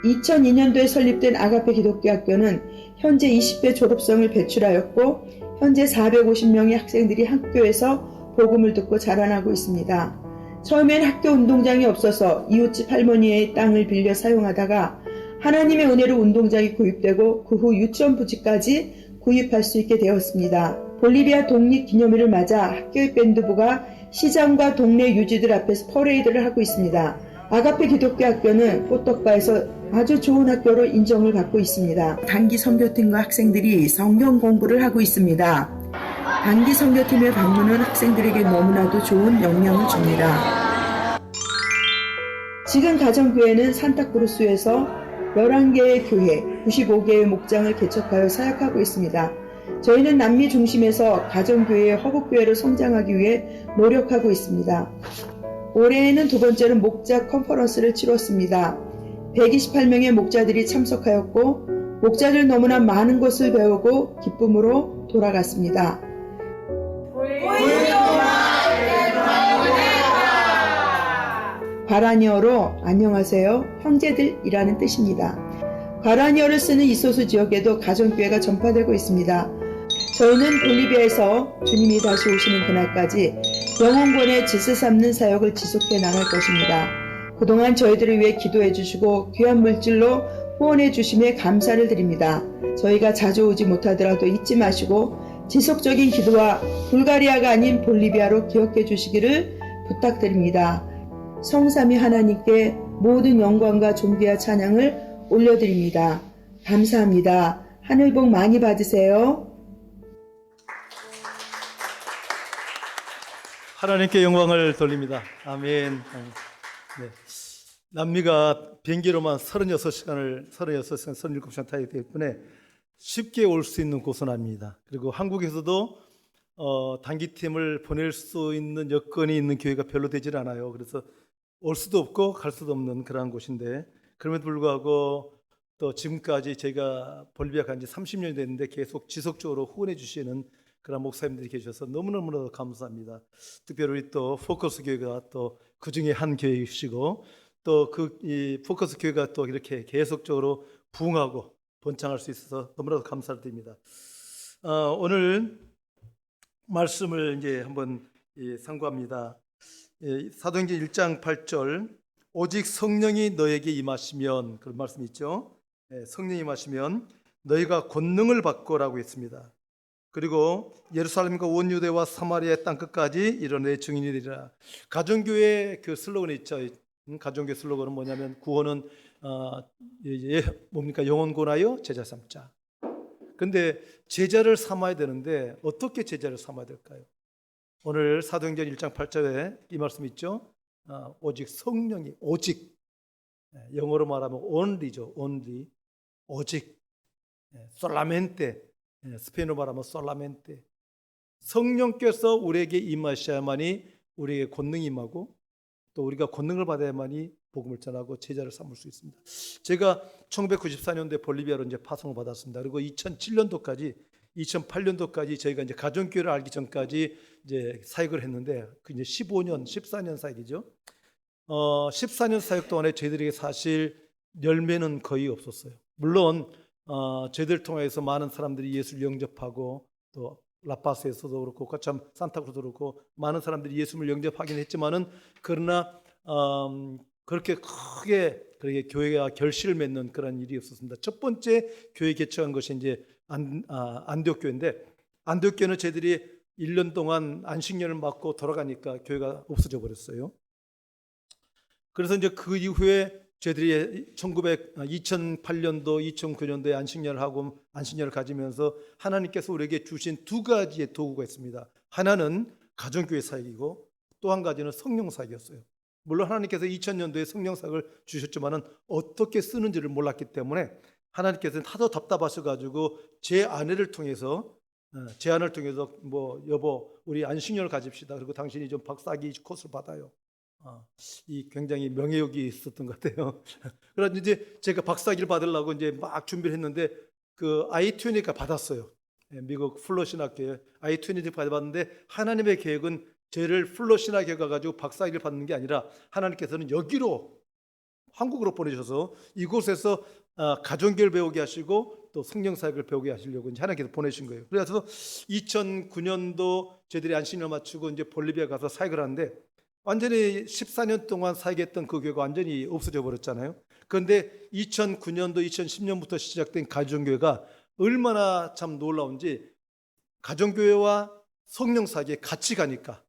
2002년도에 설립된 아가페 기독교학교는 현재 20배 졸업생을 배출하였고 현재 450명의 학생들이 학교에서 복음을 듣고 자라나고 있습니다. 처음엔 학교 운동장이 없어서 이웃집 할머니의 땅을 빌려 사용하다가 하나님의 은혜로 운동장이 구입되고 그 후 유치원 부지까지 구입할 수 있게 되었습니다. 볼리비아 독립기념일을 맞아 학교의 밴드부가 시장과 동네 유지들 앞에서 퍼레이드를 하고 있습니다. 아가페 기독교학교는 포떡바에서 아주 좋은 학교로 인정을 받고 있습니다. 단기 선교팀과 학생들이 성경 공부를 하고 있습니다. 단기 선교팀의 방문은 학생들에게 너무나도 좋은 영향을 줍니다. 지금 가정교회는 산타크루스에서 11개의 교회, 95개의 목장을 개척하여 사역하고 있습니다. 저희는 남미 중심에서 가정교회의 허브교회로 성장하기 위해 노력하고 있습니다. 올해에는 두 번째로 목자 컨퍼런스를 치렀습니다. 128명의 목자들이 참석하였고 목자들 너무나 많은 것을 배우고 기쁨으로 돌아갔습니다. 과라니어로 안녕하세요 형제들이라는 뜻입니다. 과라니어를 쓰는 이소수 지역에도 가정교회가 전파되고 있습니다. 저희는 볼리비아에서 주님이 다시 오시는 그날까지 영혼권의 짓을 삼는 사역을 지속해 나갈 것입니다. 그동안 저희들을 위해 기도해 주시고 귀한 물질로 후원해 주심에 감사를 드립니다. 저희가 자주 오지 못하더라도 잊지 마시고 지속적인 기도와 불가리아가 아닌 볼리비아로 기억해 주시기를 부탁드립니다. 성삼위 하나님께 모든 영광과 존귀와 찬양을 올려드립니다. 감사합니다. 하늘 복 많이 받으세요. 하나님께 영광을 돌립니다. 아멘. 네. 남미가 비행기로만 36시간, 37시간 타야 되기 때문에 쉽게 올 수 있는 곳은 아닙니다. 그리고 한국에서도 단기팀을 보낼 수 있는 여건이 있는 교회가 별로 되질 않아요. 그래서 올 수도 없고 갈 수도 없는 그러한 곳인데, 그럼에도 불구하고 또 지금까지 제가 볼리비아 간 지 30년이 됐는데 계속 지속적으로 후원해 주시는 그런 목사님들이 계셔서 너무너무나 감사합니다. 특별히 또 포커스 교회가 또 그 중에 한 교회이시고 또 이 포커스 교회가 또 이렇게 계속적으로 부흥하고 번창할 수 있어서 너무나도 감사를 드립니다. 오늘 말씀을 이제 한번 상고합니다. 사도행전 1장 8절 오직 성령이 너에게 임하시면, 그런 말씀이 있죠. 성령이 임하시면 너희가 권능을 받고라고 했습니다. 그리고 예루살렘과 온 유대와 사마리아의 땅끝까지 이르러 증인이 되리라. 가정교회 그 슬로건이 있죠. 가정교회 슬로건은 뭐냐면 구원은 뭡니까? 영혼 구원하여 제자 삼자. 근데 제자를 삼아야 되는데 어떻게 제자를 삼아야 될까요? 오늘 사도행전 1장 8절에 이 말씀 있죠. 오직 성령이, 오직, 영어로 말하면 only죠. only, 오직, 솔라멘테, 스페인어로 말하면 솔라멘테. 성령께서 우리에게 임하셔야만이 우리에게 권능이 임하고 또 우리가 권능을 받아야만이 복음을 전하고 제자를 삼을 수 있습니다. 제가 1994년도에 볼리비아로 이제 파송을 받았습니다. 그리고 2008년도까지 저희가 이제 가정교회를 알기 전까지 이제 사역을 했는데 그 이제 14년 사역이죠. 14년 사역 동안에 저희들에게 사실 열매는 거의 없었어요. 물론 저희들 통해서 많은 사람들이 예수를 영접하고 또 라파스에서도 그렇고 과참 산타크루스도 그렇고 많은 사람들이 예수를 영접하긴 했지만은 그러나 그렇게 크게 교회가 결실을 맺는 그런 일이 없었습니다. 첫 번째 교회 개척한 것이 이제 안디옥 교회인데, 안디옥 교회는 저희들이 1년 동안 안식년을 맞고 돌아가니까 교회가 없어져 버렸어요. 그래서 이제 그 이후에 저희들이 2008년도, 2009년도에 안식년을 가지면서 하나님께서 우리에게 주신 두 가지의 도구가 있습니다. 하나는 가정교회 사역이고 또 한 가지는 성령 사역이었어요. 물론 하나님께서 2000년도에 성령 사역을 주셨지만은 어떻게 쓰는지를 몰랐기 때문에 하나님께서는 하도 답답하셔가지고 제 아내를 통해서 제안을 통해서 뭐 여보 우리 안식년을 가집시다. 그리고 당신이 좀 박사학위 코스를 받아요. 이 굉장히 명예욕이 있었던 것 같아요. 그래서 이제 제가 박사학위를 받으려고 이제 막 준비를 했는데 그 I-20가 받았어요. 미국 플러 신학교에 I-20 받았는데 하나님의 계획은 저를 플러 신학교에 가가지고 박사학위를 받는 게 아니라 하나님께서는 여기로 한국으로 보내셔서 이곳에서 가정교회를 배우게 하시고 또 성령 사역을 배우게 하시려고 이제 하나님께서 보내신 거예요. 그래서 2009년도 저희들이 안식년을 마치고 이제 볼리비아 가서 사역을 하는데 완전히 14년 동안 사역했던 그 교회가 완전히 없어져 버렸잖아요. 그런데 2009년도, 2010년부터 시작된 가정교회가 얼마나 참 놀라운지 가정교회와 성령 사역에 같이 가니까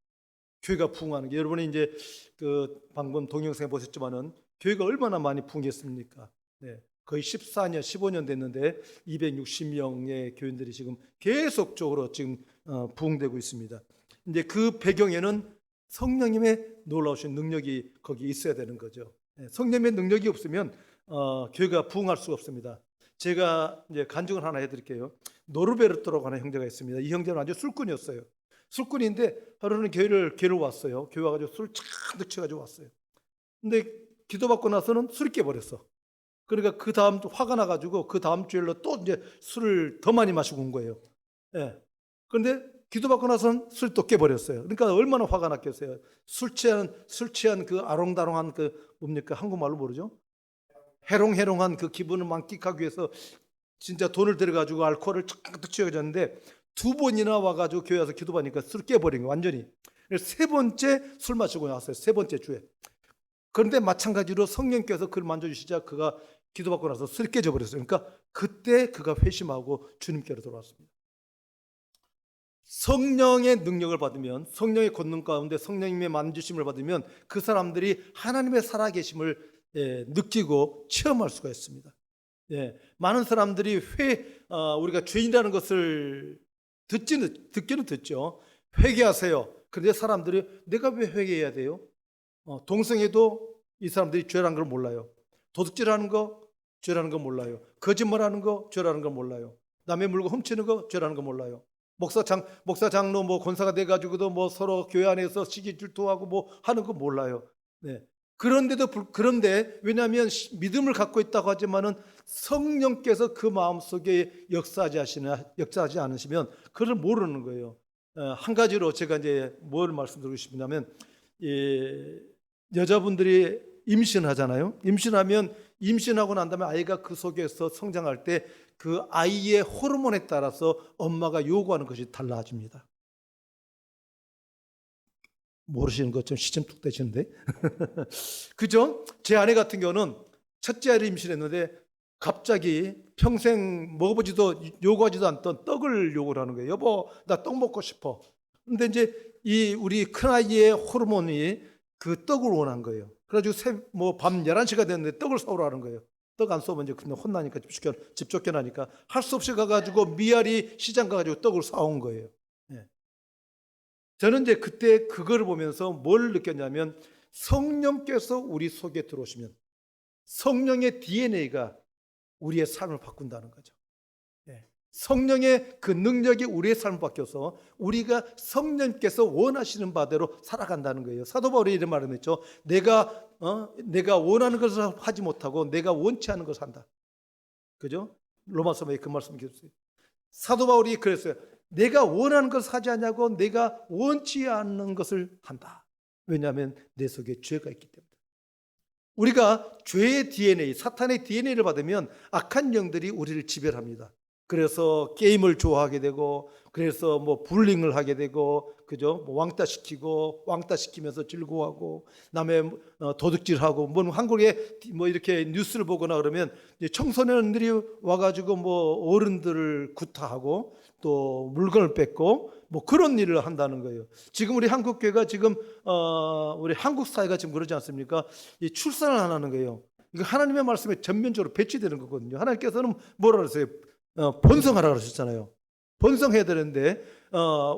교회가 부흥하는 게 여러분이 이제 그 방금 동영상에 보셨지만은 교회가 얼마나 많이 부흥했습니까? 네. 거의 14년, 15년 됐는데 260명의 교인들이 지금 계속적으로 지금 부흥되고 있습니다. 이제 그 배경에는 성령님의 놀라우신 능력이 거기 있어야 되는 거죠. 성령님의 능력이 없으면 교회가 부흥할 수가 없습니다. 제가 이제 간증을 하나 해드릴게요. 노르베르토라고 하는 형제가 있습니다. 이 형제는 아주 술꾼이었어요. 술꾼인데 하루는 교회를 왔어요. 교회 와가지고 술 잔뜩 쳐가지고 왔어요. 근데 기도받고 나서는 술이 깨버렸어. 그러니까 그 다음 주 화가 나가지고 그 다음 주일로 또 이제 술을 더 많이 마시고 온 거예요. 예. 그런데 기도받고 나서는 술이 또 깨버렸어요. 그러니까 얼마나 화가 났겠어요. 술 취한 그 아롱다롱한 그 뭡니까 한국말로 모르죠? 해롱해롱한 그 기분을 만끽하기 위해서 진짜 돈을 들여가지고 알코올을 잔뜩 취해졌는데 두 번이나 와가지고 교회 와서 기도받으니까 술을 깨버린 거예요. 완전히. 세 번째 술 마시고 나왔어요. 세 번째 주에. 그런데 마찬가지로 성령께서 그를 만져주시자 그가 기도받고 나서 술이 깨져버렸어요. 그러니까 그때 그가 회심하고 주님께로 돌아왔습니다. 성령의 능력을 받으면 성령의 권능 가운데 성령님의 만지심을 받으면 그 사람들이 하나님의 살아계심을 느끼고 체험할 수가 있습니다. 많은 사람들이 우리가 죄인이라는 것을 듣기는 듣죠. 회개하세요. 그런데 사람들이 내가 왜 회개해야 돼요? 동성애도 이 사람들이 죄라는 걸 몰라요. 도둑질하는 거 죄라는 거 몰라요. 거짓말하는 거 죄라는 거 몰라요. 남의 물건 훔치는 거 죄라는 거 몰라요. 목사 장로 뭐 권사가 돼 가지고도 뭐 서로 교회 안에서 시기 질투하고 뭐 하는 거 몰라요. 그런데 왜냐하면 믿음을 갖고 있다고 하지만은 성령께서 그 마음 속에 역사하지 않으시면 그걸 모르는 거예요. 한 가지로 제가 이제 뭘 말씀드리고 싶냐면 여자분들이 임신하잖아요. 임신하고 난 다음에 아이가 그 속에서 성장할 때 그 아이의 호르몬에 따라서 엄마가 요구하는 것이 달라집니다. 모르시는 것 좀 시점 뚝 떼시는데 그죠? 제 아내 같은 경우는 첫째 아이를 임신했는데 갑자기 평생 먹어보지도 요구하지도 않던 떡을 요구를 하는 거예요. 여보 나 떡 먹고 싶어. 근데 이제 우리 큰아이의 호르몬이 그 떡을 원한 거예요. 그래가지고 밤 11시가 됐는데 떡을 사오라는 거예요. 떡 안 쏘면 이제 혼나니까 집 쫓겨나니까 할 수 없이 가가지고 미아리 시장 가가지고 떡을 사온 거예요. 저는 이제 그때 그걸 보면서 뭘 느꼈냐면 성령께서 우리 속에 들어오시면 성령의 DNA가 우리의 삶을 바꾼다는 거죠. 성령의 그 능력이 우리의 삶을 바뀌어서 우리가 성령께서 원하시는 바대로 살아간다는 거예요. 사도 바울이 이런 말을 했죠. 내가 원하는 것을 하지 못하고 내가 원치 않은 것을 한다. 그죠? 로마서에 그 말씀 기록했어요. 사도 바울이 그랬어요. 내가 원하는 것을 하지 않냐고 내가 원치 않는 것을 한다. 왜냐하면 내 속에 죄가 있기 때문에. 우리가 죄의 DNA, 사탄의 DNA를 받으면 악한 영들이 우리를 지배합니다. 그래서 게임을 좋아하게 되고, 그래서 뭐 불링을 하게 되고, 그죠? 뭐 왕따시키면서 즐거워하고, 남의 도둑질하고, 뭐 한국에 뭐 이렇게 뉴스를 보거나 그러면 청소년들이 와가지고 뭐 어른들을 구타하고, 또 물건을 뺏고 뭐 그런 일을 한다는 거예요. 지금 우리 한국 교회가 지금 우리 한국 사회가 지금 그러지 않습니까? 이 출산을 안 하는 거예요. 이거 하나님의 말씀에 전면적으로 배치되는 거거든요. 하나님께서는 뭐라 그랬어요? 번성하라 그러셨잖아요. 번성해야 되는데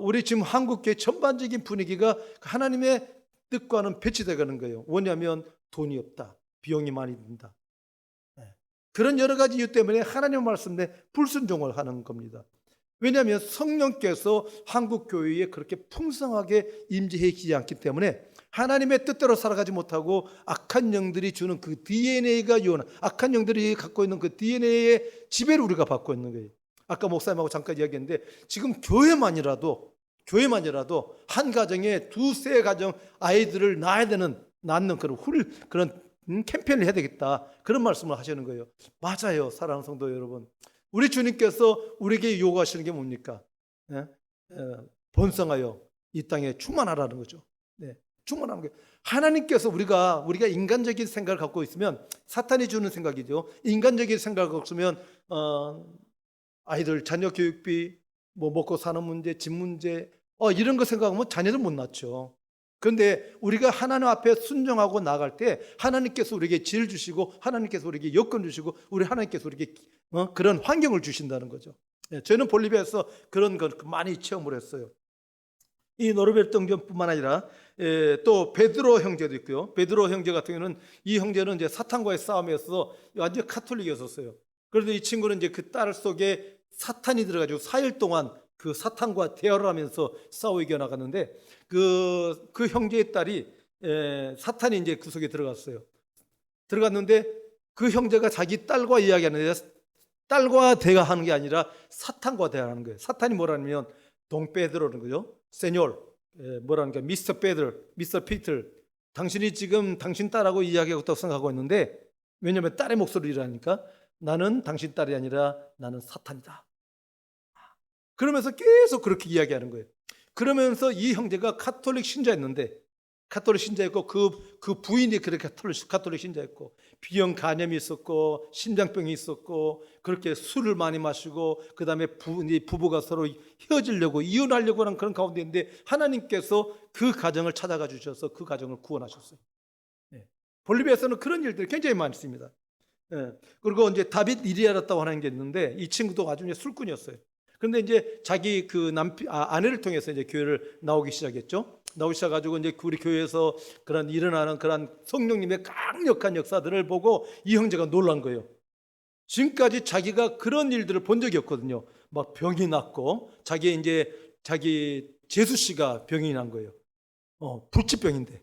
우리 지금 한국 교회 전반적인 분위기가 하나님의 뜻과는 배치되가는 거예요. 왜냐하면 돈이 없다, 비용이 많이 든다. 그런 여러 가지 이유 때문에 하나님의 말씀에 불순종을 하는 겁니다. 왜냐하면 성령께서 한국 교회에 그렇게 풍성하게 임재해 있지 않기 때문에 하나님의 뜻대로 살아가지 못하고 악한 영들이 주는 그 DNA가 요한 악한 영들이 갖고 있는 그 DNA의 지배를 우리가 받고 있는 거예요. 아까 목사님하고 잠깐 이야기했는데 지금 교회만이라도 한 가정에 두세 가정 아이들을 낳는 그런 캠페인을 해야 되겠다. 그런 말씀을 하시는 거예요. 맞아요. 사랑하는 성도 여러분. 우리 주님께서 우리에게 요구하시는 게 뭡니까? 번성하여 이 땅에 충만하라는 거죠. 충만하는 게 하나님께서 우리가 인간적인 생각을 갖고 있으면 사탄이 주는 생각이죠. 인간적인 생각을 갖고 있으면 아이들 자녀 교육비, 뭐 먹고 사는 문제, 집 문제 이런 거 생각하면 자녀들 못 낳죠. 그런데 우리가 하나님 앞에 순종하고 나갈 때 하나님께서 우리에게 지혜를 주시고 하나님께서 우리에게 여건 주시고 하나님께서 우리에게 그런 환경을 주신다는 거죠. 저는 볼리비아에서 그런 걸 많이 체험을 했어요. 이 노르베르트 형제뿐만 아니라 또 베드로 형제도 있고요. 베드로 형제 같은 경우는 이 형제는 이제 사탄과의 싸움에서 완전 카톨릭이었었어요. 그런데 이 친구는 이제 그 딸 속에 사탄이 들어가지고 4일 동안 그 사탄과 대화를 하면서 싸워 이겨나갔는데 그 형제의 딸이 사탄이 이제 그 속에 들어갔는데 그 형제가 자기 딸과 이야기하는데 딸과 대화하는 게 아니라 사탄과 대화하는 거예요. 사탄이 뭐라면 동 베드로는 거죠. 세뇨르 뭐라는 게 미스터 베드로, 미스터 피틀 당신이 지금 당신 딸하고 이야기하고 있다고 생각하고 있는데 왜냐하면 딸의 목소리를 하니까 나는 당신 딸이 아니라 나는 사탄이다. 그러면서 계속 그렇게 이야기하는 거예요. 그러면서 이 형제가 카톨릭 신자였고 그 부인이 그렇게 카톨릭 신자였고 비형 간염이 있었고 심장병이 있었고 그렇게 술을 많이 마시고 그 다음에 부부가 서로 헤어지려고 이혼하려고 하는 그런 가운데인데 하나님께서 그 가정을 찾아가 주셔서 그 가정을 구원하셨어요. 볼리비아에서는 그런 일들이 굉장히 많습니다. 그리고 이제 다빗 이리아라고 하는 게 있는데 이 친구도 아주 술꾼이었어요. 그런데 이제 자기 그 아내를 통해서 이제 교회를 나오기 시작했죠. 나오기 시작해가지고 이제 우리 교회에서 그런 일어나는 그런 성령님의 강력한 역사들을 보고 이 형제가 놀란 거예요. 지금까지 자기가 그런 일들을 본 적이 없거든요. 막 병이 났고 자기 재수 씨가 병이 난 거예요. 불치병인데.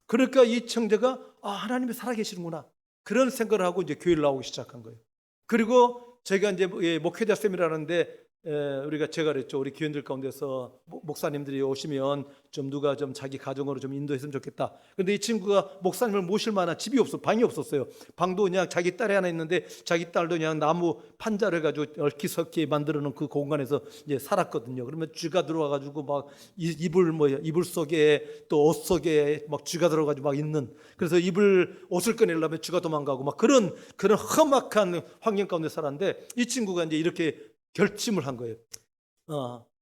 그러니까 이 형제가 하나님이 살아계시는구나. 그런 생각을 하고 이제 교회를 나오기 시작한 거예요. 그리고 제가 이제 목회자 세미나라는데 제가 그랬죠. 우리 교인들 가운데서 목사님들이 오시면 좀 누가 좀 자기 가정으로 좀 인도했으면 좋겠다. 그런데 이 친구가 목사님을 모실 만한 방이 없었어요. 방도 그냥 자기 딸이 하나 있는데 자기 딸도 그냥 나무 판자를 해가지고 얽히석히 만들어 놓은 그 공간에서 이제 살았거든요. 그러면 쥐가 들어와가지고 막 이불 속에 또 옷 속에 막 쥐가 들어가지고 막 있는. 그래서 옷을 꺼내려면 쥐가 도망가고 막 그런 험악한 환경 가운데 살았는데 이 친구가 이제 이렇게 결심을 한 거예요.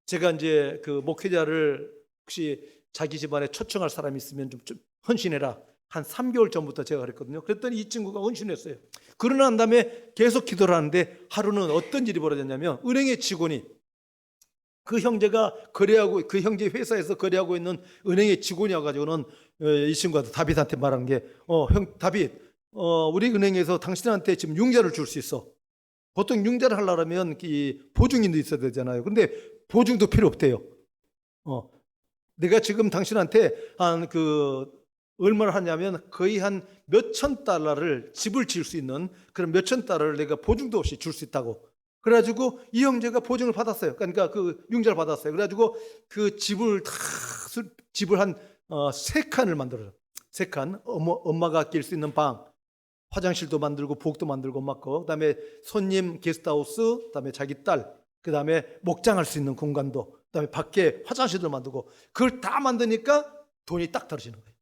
제가 이제 그 목회자를 혹시 자기 집안에 초청할 사람이 있으면 좀 헌신해라. 한 3개월 전부터 제가 그랬거든요. 그랬더니 이 친구가 헌신했어요. 그러고 난 다음에 계속 기도를 하는데 하루는 어떤 일이 벌어졌냐면 은행의 직원이 그 형제가 그 형제 회사에서 거래하고 있는 은행의 직원이 와가지고는 이 친구가 다빗한테 말한 게 다빗 우리 은행에서 당신한테 지금 융자를 줄 수 있어. 보통 융자를 하려면 이 보증인도 있어야 되잖아요. 근데 보증도 필요 없대요. 내가 지금 당신한테 얼마를 하냐면 거의 한 몇천 달러를 집을 지을 수 있는 그런 몇천 달러를 내가 보증도 없이 줄 수 있다고. 그래가지고 이 형제가 보증을 받았어요. 그러니까 그 융자를 받았어요. 그래가지고 그 집을 한 3칸을 만들어요. 3칸. 엄마가 낄 수 있는 방. 화장실도 만들고 부엌도 만들고 맞고 그다음에 손님 게스트하우스 그다음에 자기 딸 그다음에 목장할 수 있는 공간도 그다음에 밖에 화장실도 만들고 그걸 다 만드니까 돈이 딱 떨어지는 거예요.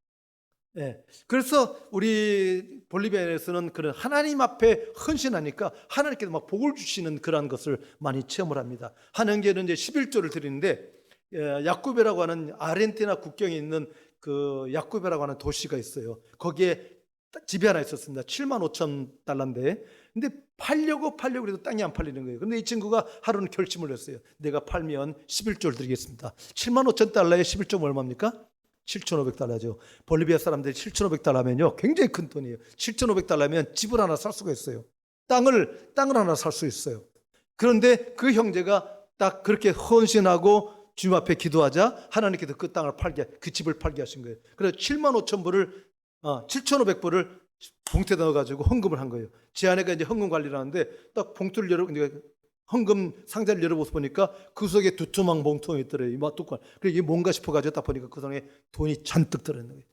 예. 그래서 우리 볼리비아에서는 그런 하나님 앞에 헌신하니까 하나님께서 막 복을 주시는 그러한 것을 많이 체험을 합니다. 한 형제는 이제 11조를 드리는데 야쿠베라고 하는 아르헨티나 국경에 있는 그 야쿠베라고 하는 도시가 있어요. 거기에 집이 하나 있었습니다. 7만 5천 달러인데 근데 팔려고 해도 땅이 안 팔리는 거예요. 근데 이 친구가 하루는 결심을 했어요. 내가 팔면 11조를 드리겠습니다. 7만 5천 달러에 11조면 얼마입니까? 7,500달러죠. 볼리비아 사람들이 7,500달러면요 굉장히 큰 돈이에요. 7,500달러면 집을 하나 살 수가 있어요. 땅을 하나 살 수 있어요. 그런데 그 형제가 딱 그렇게 헌신하고 주님 앞에 기도하자 하나님께서 그 땅을 그 집을 팔게 하신 거예요. 그래서 7만 5천 불을 7,500불을 봉투에 넣어가지고 헌금을 한 거예요. 제 아내가 이제 헌금 관리를 하는데 딱 봉투를 헌금 상자를 열어보서 보니까 그 속에 두툼한 몽통이 있더래요. 이 뚜껑. 그래서 이게 뭔가 싶어가지고 딱 보니까 그 속에 돈이 잔뜩 들어있는 거예요.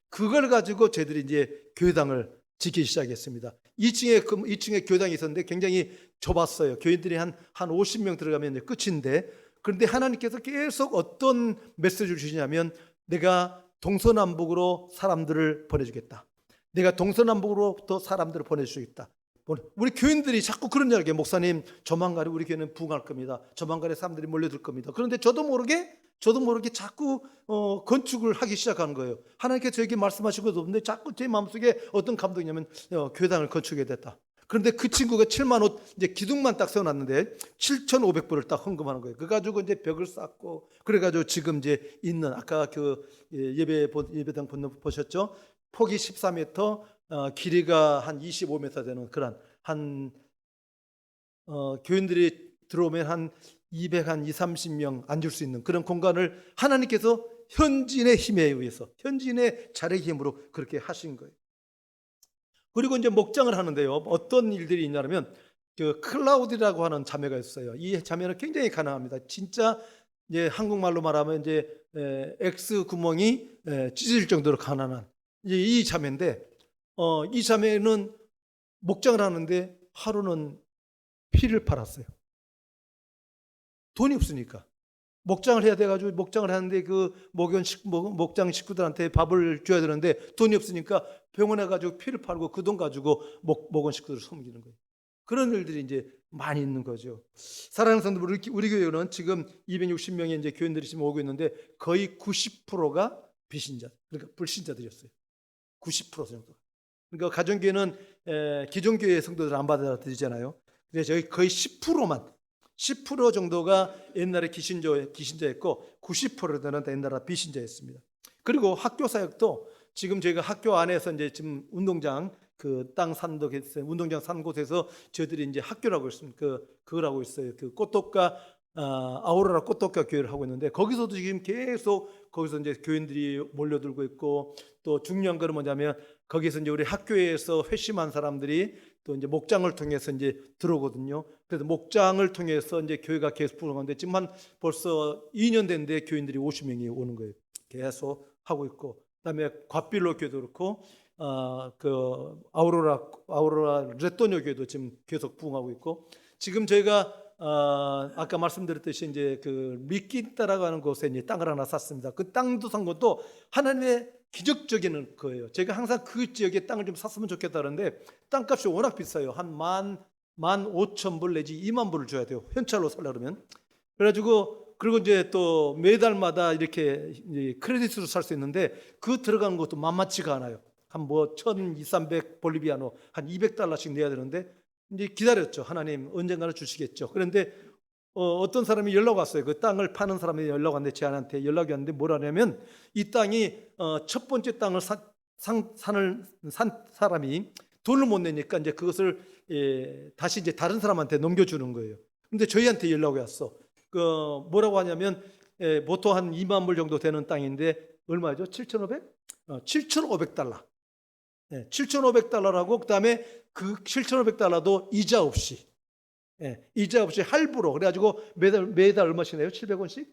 그걸 가지고 저희들이 이제 교회당을 짓기 시작했습니다. 2층에 교회당이 있었는데 굉장히 좁았어요. 교인들이 한 50명 들어가면 이제 끝인데 그런데 하나님께서 계속 어떤 메시지를 주시냐면 내가 동서남북으로 사람들을 보내주겠다. 내가 동서남북으로부터 사람들을 보내주겠다. 우리 교인들이 자꾸 그런 이야기 해요. 목사님 조만간에 우리 교회는 부흥할 겁니다. 조만간에 사람들이 몰려들 겁니다. 그런데 저도 모르게 자꾸 건축을 하기 시작하는 거예요. 하나님께서 저에게 말씀하신 것도 없는데 자꾸 제 마음속에 어떤 감동이냐면 교회당을 건축해야 됐다. 그런데 그 친구가 7만 5 이제 기둥만 딱 세워놨는데 7,500불을 딱 헌금하는 거예요. 그 가지고 이제 벽을 쌓고 그래가지고 지금 이제 있는 아까 그 예배당 보셨죠? 폭이 14m, 길이가 한 25m 되는 그런 교인들이 들어오면 한 230명 앉을 수 있는 그런 공간을 하나님께서 현지인의 힘에 의해서 현지인의 자력의 힘으로 그렇게 하신 거예요. 그리고 이제 목장을 하는데요. 어떤 일들이 있냐면 그 클라우디라고 하는 자매가 있어요. 이 자매는 굉장히 가난합니다. 진짜 이제 한국말로 말하면 이제 X 구멍이 찢어질 정도로 가난한 이제 이 자매인데 이 자매는 목장을 하는데 하루는 피를 팔았어요. 돈이 없으니까 목장을 해야 돼가지고 목장을 하는데 그 목장 식구들한테 밥을 줘야 되는데 돈이 없으니까 병원에 가지고 피를 팔고 그 돈 가지고 목원 식구들을 섬기는 거예요. 그런 일들이 이제 많이 있는 거죠. 사랑하는 성도들, 우리 교회는 지금 260명의 이제 교인들이 지금 오고 있는데 거의 90%가 비신자, 그러니까 불신자들이었어요. 90% 정도. 그러니까 가정교회는 기존 교회 성도들 안 받아들이잖아요. 근데 저희 거의 10% 정도가 옛날에 기신자였고 90%는 옛날에 비신자였습니다. 그리고 학교 사역도 지금 저희가 학교 안에서 이제 지금 운동장 그 땅 산도 운동장 산 곳에서 저희들이 이제 학교라고 있습니다. 그걸 하고 있어요. 그 꽃독가 아우로라 꽃독가 교회를 하고 있는데 거기서도 지금 계속 거기서 이제 교인들이 몰려들고 있고 또 중요한 거는 뭐냐면 거기서 이제 우리 학교에서 회심한 사람들이 또 이제 목장을 통해서 이제 들어오거든요. 그래서 목장을 통해서 이제 교회가 계속 부흥하는데 지금 한 벌써 2년 됐는데 교인들이 50명이 오는 거예요. 계속 하고 있고 그다음에 곽빌로 교회도 그렇고 그 아우로라 레토뇨 교회도 지금 계속 부흥하고 있고 지금 저희가 아까 말씀드렸듯이 이제 그 미끼따라고 하는 곳에 이제 땅을 하나 샀습니다. 그 땅도 산 것도 하나님의 기적적인 거예요. 제가 항상 그 지역에 땅을 좀 샀으면 좋겠다는데 땅값이 워낙 비싸요. 한 15,000불 내지 2만 불을 줘야 돼요. 현찰로 살려 그러면. 그래가지고 그리고 이제 또 매달마다 이렇게 크레딧으로 살 수 있는데 그 들어가는 것도 만만치가 않아요. 한 뭐 1,200-300 볼리비아노 한 200달러씩 내야 되는데 이제 기다렸죠. 하나님 언젠가는 주시겠죠. 그런데 어떤 사람이 연락 왔어요. 그 땅을 파는 사람이 연락 왔는데 제한테 연락이 왔는데 뭐라냐면 이 땅이 첫 번째 땅을 산 사람이 돈을 못 내니까 이제 그것을 다시 이제 다른 사람한테 넘겨주는 거예요. 근데 저희한테 연락이 왔어. 뭐라고 하냐면 보통 한 2만 불 정도 되는 땅인데 얼마죠? 7,500? 7,500달러. 7,500달러라고 그다음에 그 7,500달러도 이자 없이 할부로 그래가지고 매달 얼마씩 내요? 700원씩?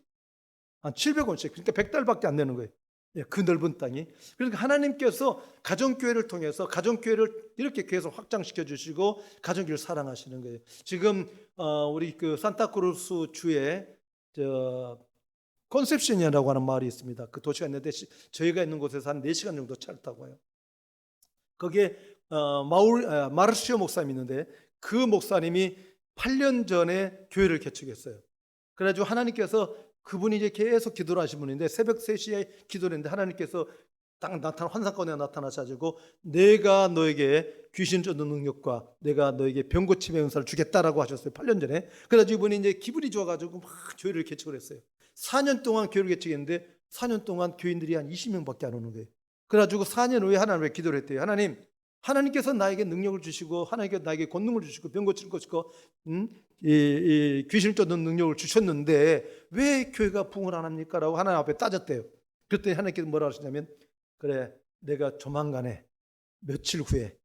한 700원씩. 그러니까 100달밖에 안 내는 거예요. 그 넓은 땅이. 그러니까 하나님께서 가정교회를 통해서 가정교회를 이렇게 계속 확장시켜 주시고 가정교회를 사랑하시는 거예요. 지금 우리 그 산타크루스 주에 콘셉션이라고 하는 마을이 있습니다. 그 도시가 있는데 저희가 있는 곳에서 한 4시간 정도 차를 타고 와요. 거기에 마르시오 목사님이 있는데 그 목사님이 8년 전에 교회를 개척했어요. 그래가지고 하나님께서 그분이 이제 계속 기도를 하신 분인데 새벽 3시에 기도를 했는데 하나님께서 딱 환상 가운데 나타나셔가지고 내가 너에게 귀신 쫓는 능력과 내가 너에게 병 고침의 은사를 주겠다라고 하셨어요. 8년 전에. 그래가지고 이분이 이제 기분이 좋아가지고 막 교회를 개척을 했어요. 4년 동안 교회를 개척했는데 4년 동안 교인들이 한 20명밖에 안 오는 거예요. 그래가지고 4년 후에 하나님께 기도를 했대요. 하나님께서 나에게 능력을 주시고 하나님께서 나에게 권능을 주시고 병 고칠 것이고 이 귀신을 쫓는 능력을 주셨는데 왜 교회가 부흥을 안 합니까? 라고 하나님 앞에 따졌대요. 그랬더니 하나님께서 뭐라 하시냐면 그래 내가 조만간에 며칠 후에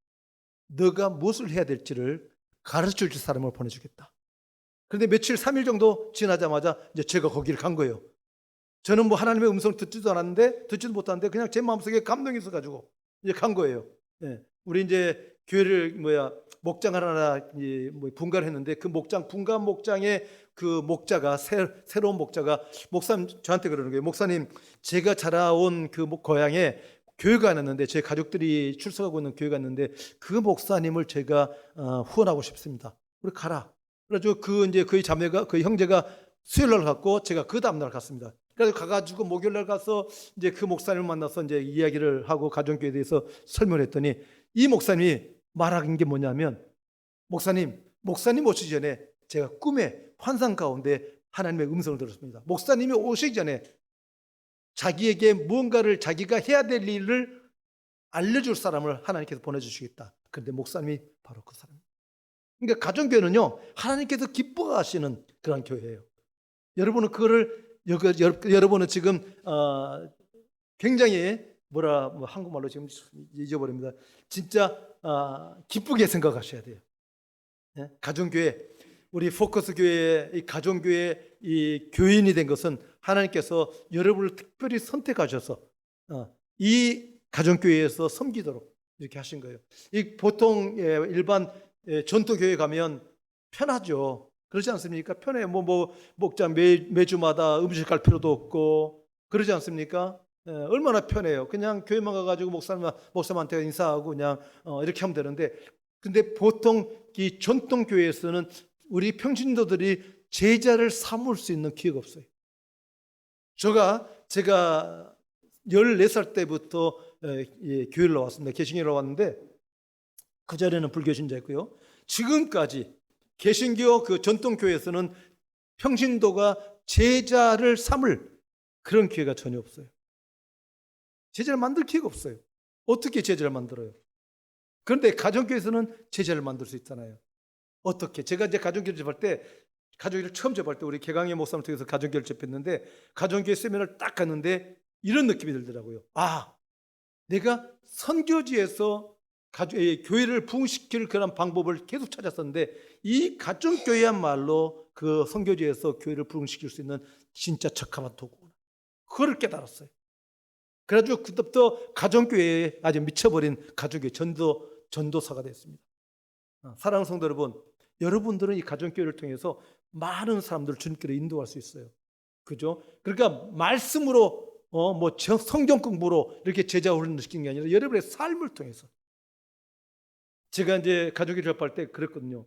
너가 무엇을 해야 될지를 가르쳐 줄 사람을 보내주겠다. 그런데 며칠 3일 정도 지나자마자 이제 제가 거기를 간 거예요. 저는 뭐 하나님의 음성을 듣지도 못하는데 그냥 제 마음속에 감동이 있어가지고 이제 간 거예요. 예. 우리 이제 교회를 목장을 하나 분가를 했는데 그 분가 목장의 그 목자가 새로운 목자가 목사님 저한테 그러는 거예요. 목사님 제가 자라온 그 고향에 교회가 있는데 제 가족들이 출석하고 있는 교회가 있는데 그 목사님을 제가 후원하고 싶습니다. 우리 가라. 그래가지고 그 자매가 그 형제가 수요일 날 갔고 제가 그 다음 날 갔습니다. 그래서 가가지고 목요일 날 가서 이제 그 목사님을 만나서 이제 이야기를 하고 가정교회에 대해서 설명했더니 이 목사님이 말한 게 뭐냐면 목사님 오시기 전에 제가 꿈에 환상 가운데 하나님의 음성을 들었습니다. 목사님이 오시기 전에 자기에게 무언가를 자기가 해야 될 일을 알려줄 사람을 하나님께서 보내주시겠다. 그런데 목사님이 바로 그 사람입니다. 그러니까 가정교회는요 하나님께서 기뻐하시는 그런 교회예요. 여러분은 여러분은 지금 굉장히 한국말로 지금 잊어버립니다. 진짜 기쁘게 생각하셔야 돼요. 네? 가정교회, 우리 포커스교회, 이 가정교회 이 교인이 된 것은 하나님께서 여러분을 특별히 선택하셔서 이 가정교회에서 섬기도록 이렇게 하신 거예요. 이 보통 일반 전통교회 가면 편하죠. 그렇지 않습니까? 편해요. 목장 매주마다 음식 갈 필요도 없고 그러지 않습니까? 얼마나 편해요. 그냥 교회만 가가지고 목사님한테 인사하고 그냥 이렇게 하면 되는데 근데 보통 이 전통교회에서는 우리 평신도들이 제자를 삼을 수 있는 기회가 없어요. 제가 14살 때부터 교회를 나왔습니다. 개신교로 왔는데 그 전에는 불교신자였고요. 지금까지 개신교 그 전통교회에서는 평신도가 제자를 삼을 그런 기회가 전혀 없어요. 제자를 만들 기회가 없어요. 어떻게 제자를 만들어요? 그런데 가정교회에서는 제자를 만들 수 있잖아요. 어떻게? 제가 이제 가정교회를 접할 때 가정교회를 처음 접할 때 우리 개강의 목사님을 통해서 가정교회를 접했는데 가정교회 세미나를 딱 갔는데 이런 느낌이 들더라고요. 내가 선교지에서 교회를 부흥시킬 그런 방법을 계속 찾았었는데 이 가정교회야말로 그 선교지에서 교회를 부흥시킬 수 있는 진짜 적합한 도구구나. 그걸 깨달았어요. 그래가지고 그때부터 가정교회에 아주 미쳐버린 가정교회 전도사가 됐습니다. 사랑하는 성도 여러분, 여러분들은 이 가정교회를 통해서 많은 사람들을 주님께로 인도할 수 있어요. 그죠? 그러니까 말씀으로 성경 공부로 이렇게 제자 훈련을 시키는 게 아니라 여러분의 삶을 통해서. 제가 이제 가족이 접할 때 그랬거든요.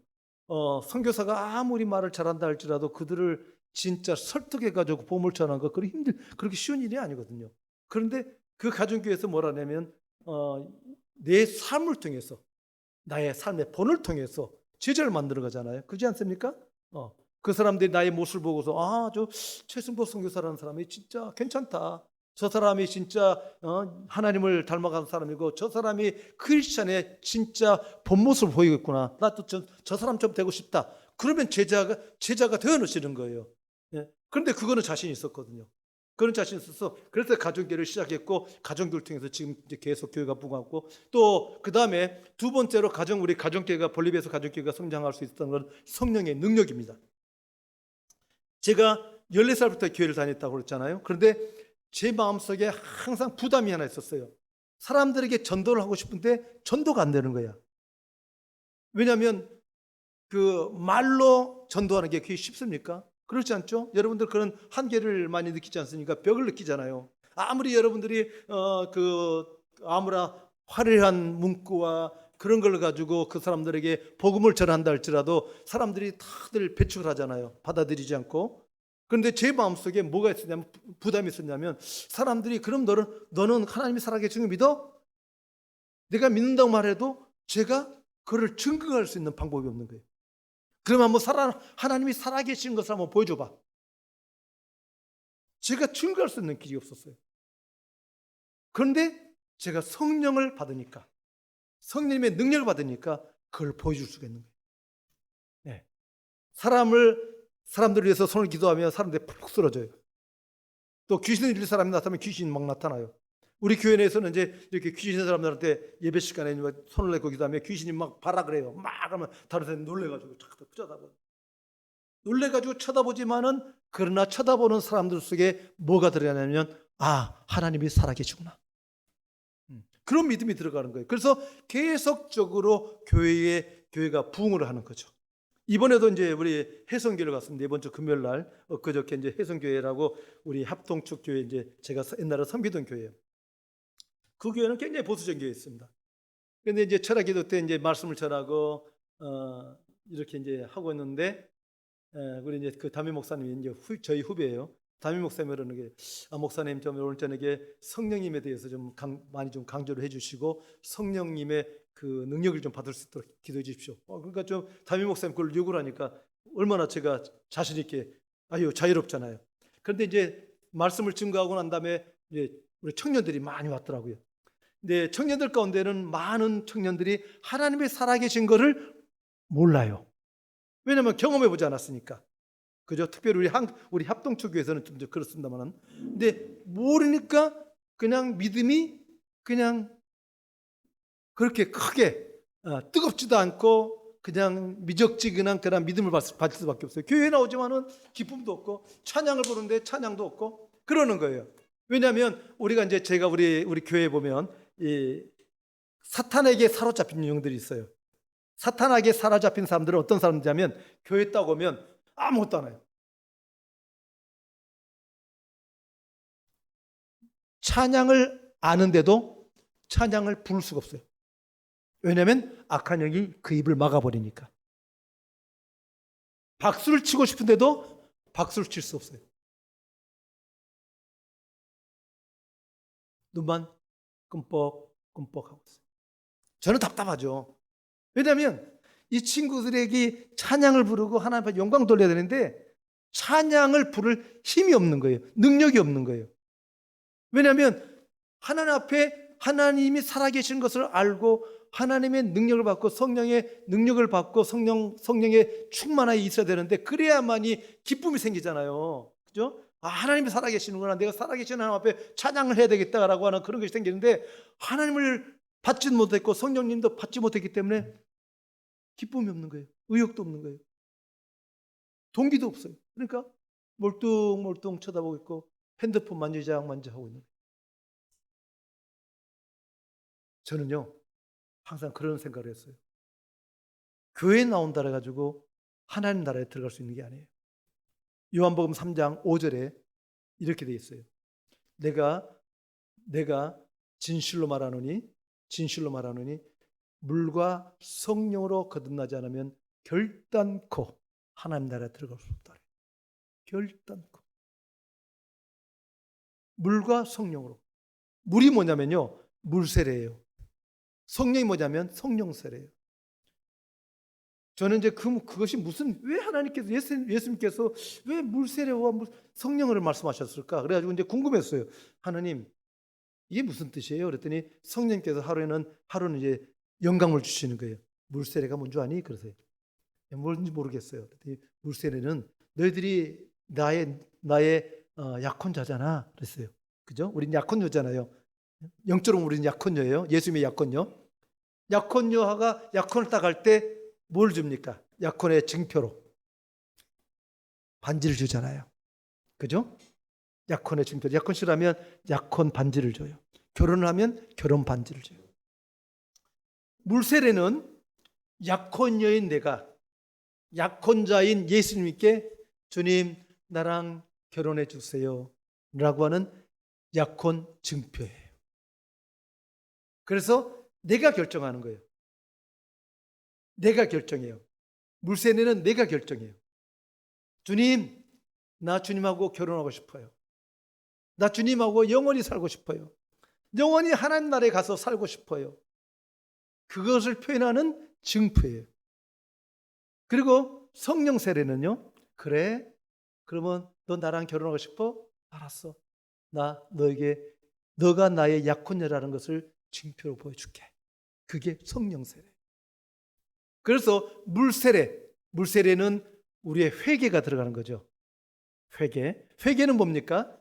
선교사가 아무리 말을 잘한다 할지라도 그들을 진짜 설득해가지고 보물 전하는 거 그렇게 쉬운 일이 아니거든요. 그런데 그 가정교회에서 뭐라 하냐면 내 삶을 통해서 나의 삶의 본을 통해서 제자를 만드는 거잖아요. 그렇지 않습니까? 그 사람들이 나의 모습을 보고서 저 최승보 선교사라는 사람이 진짜 괜찮다. 저 사람이 진짜 하나님을 닮아가는 사람이고 저 사람이 크리스찬의 진짜 본 모습을 보이겠구나. 나도 저 사람처럼 되고 싶다. 그러면 제자가 되어놓으시는 거예요. 예. 그런데 그거는 자신이 있었거든요. 그런 자신이 있어서 그래서 가정교회를 시작했고 가정교회를 통해서 지금 이제 계속 교회가 부흥하고 또 그 다음에 두 번째로 우리 가정교회가 볼리비아에서 가정교회가 성장할 수 있었던 건 성령의 능력입니다. 제가 14살부터 교회를 다녔다고 그랬잖아요. 그런데 제 마음속에 항상 부담이 하나 있었어요. 사람들에게 전도를 하고 싶은데 전도가 안 되는 거야. 왜냐하면 그 말로 전도하는 게 그게 쉽습니까? 그렇지 않죠? 여러분들 그런 한계를 많이 느끼지 않습니까? 벽을 느끼잖아요. 아무리 여러분들이 아무라 화려한 문구와 그런 걸 가지고 그 사람들에게 복음을 전한다 할지라도 사람들이 다들 배척을 하잖아요. 받아들이지 않고. 그런데 제 마음속에 뭐가 있었냐면, 부담이 있었냐면, 사람들이 그럼 너는 하나님이 살아계신 거 믿어? 내가 믿는다고 말해도 제가 그를 증거할 수 있는 방법이 없는 거예요. 그러면 한번 하나님이 살아계신 것을 한번 보여줘봐. 제가 증거할 수 있는 길이 없었어요. 그런데 제가 성령을 받으니까, 성령님의 능력을 받으니까 그걸 보여줄 수가 있는 거예요. 네. 사람들을 위해서 손을 기도하면 사람들이 푹 쓰러져요. 또 귀신을 들릴 사람이 나타나면 귀신이 막 나타나요. 우리 교회 내에서는 이제 이렇게 귀신 있는 사람들한테 예배 시간에 손을 내고 기도하면 귀신이 막 발악을 해요. 막 하면 다른 사람이 놀래가지고 자꾸 쳐다봐요. 놀래가지고 쳐다보지만은, 그러나 쳐다보는 사람들 속에 뭐가 들어가냐면, 아, 하나님이 살아계시구나. 그런 믿음이 들어가는 거예요. 그래서 계속적으로 교회가 부흥을 하는 거죠. 이번에도 이제 우리 해성교회를 갔습니다. 이번 주 금요일 날, 그저께 이제 해성교회라고 우리 합동축 교회, 이제 제가 옛날에 섬기던 교회예요. 그 교회는 굉장히 보수적인 교회였습니다. 그런데 이제 철학기도 때 이제 말씀을 전하고 이렇게 이제 하고 있는데, 우리 이제 그 담임 목사님이 이제 저희 후배예요. 담임 목사님이 그러는 게, 목사님 좀 오늘 저녁에 성령님에 대해서 좀 많이 좀 강조를 해주시고 성령님의 그 능력을 좀 받을 수 있도록 기도해 주십시오. 그러니까 좀 담임 목사님 그걸 요구를 하니까 얼마나 제가 자신 있게, 자유롭잖아요. 그런데 이제 말씀을 증거하고 난 다음에 이제 우리 청년들이 많이 왔더라고요. 근데 청년들 가운데는 많은 청년들이 하나님의 살아계신 거를 몰라요. 왜냐하면 경험해 보지 않았으니까. 그죠? 특별히 우리 합동축교에서는 좀 그렇습니다만은, 근데 모르니까 그냥 믿음이 그냥 그렇게 크게 뜨겁지도 않고 그냥 미적지근한 그런 믿음을 받을 수밖에 없어요. 교회에 나오지만은 기쁨도 없고 찬양을 부르는데 찬양도 없고 그러는 거예요. 왜냐하면 제가 우리 교회에 보면 이 사탄에게 사로잡힌 영들이 있어요. 사탄에게 사로잡힌 사람들은 어떤 사람들이냐면, 교회 딱 오면 아무것도 안 해요. 찬양을 아는데도 찬양을 부를 수가 없어요. 왜냐하면 악한 영이 그 입을 막아버리니까. 박수를 치고 싶은데도 박수를 칠 수 없어요. 눈만 끔뻑끔뻑하고 있어요. 저는 답답하죠. 왜냐하면 이 친구들에게 찬양을 부르고 하나님 앞에 영광 돌려야 되는데 찬양을 부를 힘이 없는 거예요. 능력이 없는 거예요. 왜냐하면 하나님 앞에 하나님이 살아계신 것을 알고 하나님의 능력을 받고 성령의 능력을 받고 성령의 충만하게 있어야 되는데, 그래야만이 기쁨이 생기잖아요. 그죠? 하나님이 살아계시는구나, 내가 살아계신 하나님 앞에 찬양을 해야 되겠다라고 하는 그런 것이 생기는데, 하나님을 받지 못했고 성령님도 받지 못했기 때문에 기쁨이 없는 거예요. 의욕도 없는 거예요. 동기도 없어요. 그러니까 멀뚱멀뚱 쳐다보고 있고 핸드폰 만지작 하고 있는 거예요. 저는요 항상 그런 생각을 했어요. 교회에 나온다 해가지고 하나님 나라에 들어갈 수 있는 게 아니에요. 요한복음 3장 5절에 이렇게 되어 있어요. 내가 진실로 말하노니 물과 성령으로 거듭나지 않으면 결단코 하나님 나라에 들어갈 수 없다. 결단코. 물과 성령으로. 물이 뭐냐면요, 물세례예요. 성령이 뭐냐면 성령세례예요. 저는 이제 그것이 왜 하나님께서 예수님께서 왜 물세례와 성령을 말씀하셨을까? 그래가지고 이제 궁금했어요. 하나님, 이게 무슨 뜻이에요? 그랬더니 성령께서 하루는 이제 영감을 주시는 거예요. 물세례가 뭔지 아니? 그러세요. 뭔지 모르겠어요. 그랬더니 물세례는 너희들이 나의 약혼자잖아. 그랬어요. 그죠? 우린 약혼녀잖아요. 영적으로 우리는 약혼녀예요. 예수님의 약혼녀. 약혼녀가 약혼을 딱 할 때 뭘 줍니까? 약혼의 증표로 반지를 주잖아요. 그죠? 약혼의 증표. 약혼식을 하면 약혼 반지를 줘요. 결혼을 하면 결혼 반지를 줘요. 물세례는 약혼녀인 내가 약혼자인 예수님께 주님 나랑 결혼해 주세요 라고 하는 약혼 증표예요. 그래서 내가 결정하는 거예요. 내가 결정해요. 물세례는 내가 결정해요. 주님, 나 주님하고 결혼하고 싶어요. 나 주님하고 영원히 살고 싶어요. 영원히 하나님 나라에 가서 살고 싶어요. 그것을 표현하는 증표예요. 그리고 성령 세례는요. 그래, 그러면 너 나랑 결혼하고 싶어? 알았어. 나 너에게 너가 나의 약혼녀라는 것을 증표로 보여줄게. 그게 성령 세례. 그래서 물세례는 우리의 회개가 들어가는 거죠. 회개는 뭡니까?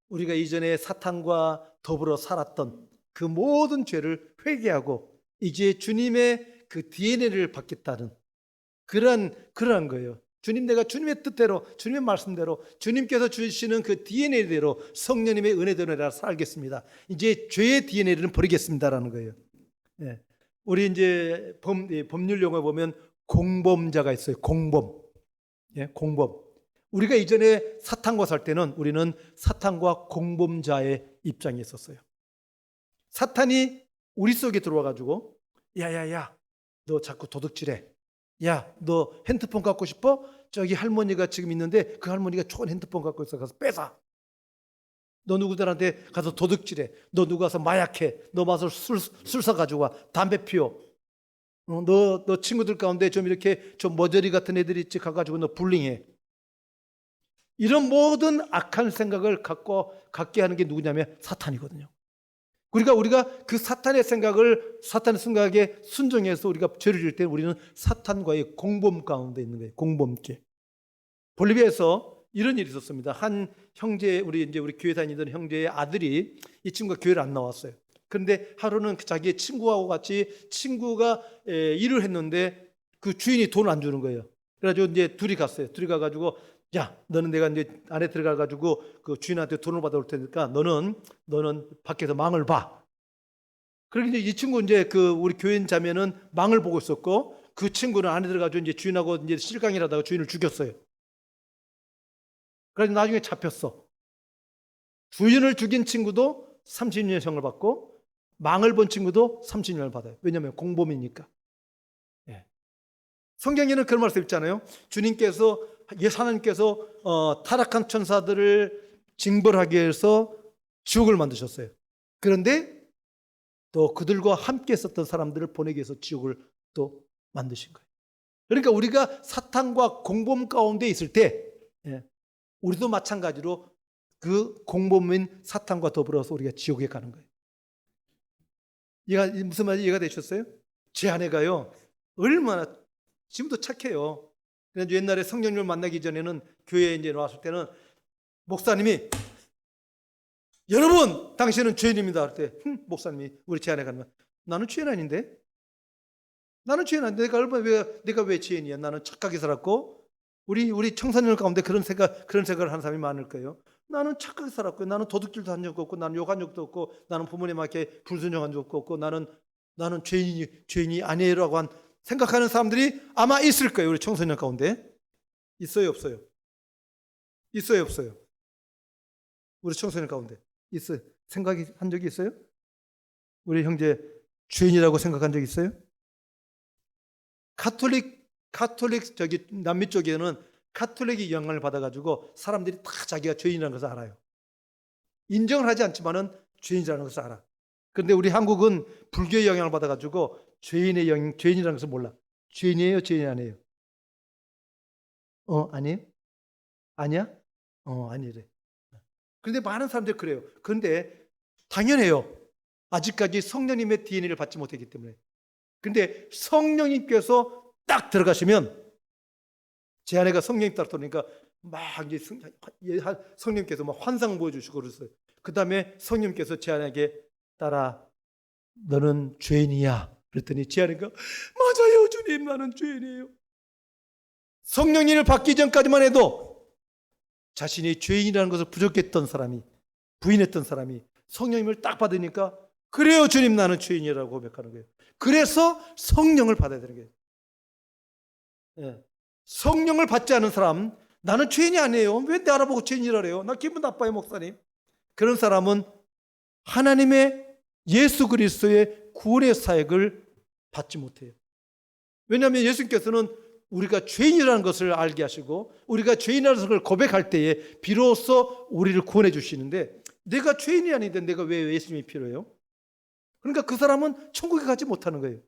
우리가 이전에 사탄과 더불어 살았던 그 모든 죄를 회개하고 이제 주님의 그 DNA를 받겠다는 그러한 거예요. 주님, 내가 주님의 뜻대로, 주님의 말씀대로, 주님께서 주시는 그 DNA대로 성령님의 은혜대로 내가 살겠습니다. 이제 죄의 DNA를 버리겠습니다라는 거예요. 예. 우리 이제 법률 용어 보면 공범자가 있어요. 공범. 예, 공범. 우리가 이전에 사탄과 살 때는 우리는 사탄과 공범자의 입장에 있었어요. 사탄이 우리 속에 들어와 가지고 야야야, 너 자꾸 도둑질해. 야, 너 핸드폰 갖고 싶어? 저기 할머니가 지금 있는데 그 할머니가 좋은 핸드폰 갖고 있어. 가서 뺏어. 너 누구들한테 가서 도둑질해. 너 누구 가서 마약해. 너 와서 술 사가지고 와. 담배 피워. 너 친구들 가운데 좀 이렇게 좀 머저리 같은 애들이 있지. 가가지고 너 불링해. 이런 모든 악한 생각을 갖게 하는 게 누구냐면 사탄이거든요. 그러니까 우리가 그 사탄의 생각에 순종해서 우리가 죄를 지을 때 우리는 사탄과의 공범 가운데 있는 거예요. 공범죄. 볼리비아에서 이런 일이 있었습니다. 한 형제, 우리 교회 다니던 형제의 아들이 이 친구가 교회를 안 나왔어요. 그런데 하루는 자기의 친구하고 같이 친구가 일을 했는데 그 주인이 돈을 안 주는 거예요. 그래가지고 이제 둘이 갔어요. 둘이 가가지고 야, 너는 내가 이제 안에 들어가가지고 그 주인한테 돈을 받아올 테니까 너는 밖에서 망을 봐. 그러니까 이제 이 친구 이제 그 우리 교인 자매는 망을 보고 있었고 그 친구는 안에 들어가지고 이제 주인하고 이제 실강을 하다가 주인을 죽였어요. 그래서 나중에 잡혔어. 주인을 죽인 친구도 30년형을 받고 망을 본 친구도 30년을 받아요. 왜냐하면 공범이니까. 예. 성경에는 그런 말씀 있잖아요. 하나님께서 타락한 천사들을 징벌하기 위해서 지옥을 만드셨어요. 그런데 또 그들과 함께 있었던 사람들을 보내기 위해서 지옥을 또 만드신 거예요. 그러니까 우리가 사탄과 공범 가운데 있을 때 우리도 마찬가지로 그 공범인 사탄과 더불어서 우리가 지옥에 가는 거예요. 무슨 말인지 이해가 되셨어요? 제 아내가요 얼마나 지금도 착해요. 그래서 옛날에 성령님을 만나기 전에는 교회에 이제 나왔을 때는 목사님이 여러분 당신은 죄인입니다 할 때 목사님이 우리 제 아내가 나는 죄인 아닌데? 나는 죄인 아닌데 내가 왜 죄인이야? 나는 착하게 살았고 우리 청소년 가운데 그런 생각을 하는 사람이 많을 거예요. 나는 착하게 살았고 나는 도둑질도 한 적도 없고 나는 욕한 적도 없고 나는 부모님한테 불순종한 적도 없고 나는 죄인이 아니에요라고 생각하는 사람들이 아마 있을 거예요. 우리 청소년 가운데. 있어요, 없어요? 있어요, 없어요? 우리 청소년 가운데 있어요. 생각한 적이 있어요? 우리 형제 죄인이라고 생각한 적 있어요? 카톨릭 저기 남미 쪽에는 카톨릭이 영향을 받아가지고 사람들이 다 자기가 죄인이라는 것을 알아요. 인정을 하지 않지만은 죄인이라는 것을 알아. 그런데 우리 한국은 불교의 영향을 받아가지고 죄인이라는 것을 몰라. 죄인이에요, 죄인이 아니에요? 아니에요? 아니야? 아니래. 그런데 많은 사람들이 그래요. 그런데 당연해요. 아직까지 성령님의 DNA를 받지 못했기 때문에. 그런데 성령님께서 딱 들어가시면 제 아내가 성령님 따라 들어오니까 막 이제 성령님께서 막 환상 보여주시고 그랬어요. 그 다음에 성령님께서 제 아내에게 따라 너는 죄인이야. 그랬더니 제 아내가 맞아요 주님 나는 죄인이에요. 성령님을 받기 전까지만 해도 자신이 죄인이라는 것을 부인했던 사람이 성령님을 딱 받으니까 그래요 주님 나는 죄인이라고 고백하는 거예요. 그래서 성령을 받아야 되는 거예요. 예. 성령을 받지 않은 사람 나는 죄인이 아니에요. 왜 내 알아보고 죄인이라 그래요? 나 기분 나빠요, 목사님. 그런 사람은 하나님의 예수 그리스도의 구원의 사역을 받지 못해요. 왜냐하면 예수님께서는 우리가 죄인이라는 것을 알게 하시고 우리가 죄인이라는 것을 고백할 때에 비로소 우리를 구원해 주시는데, 내가 죄인이 아닌데 내가 왜 예수님이 필요해요? 그러니까 그 사람은 천국에 가지 못하는 거예요.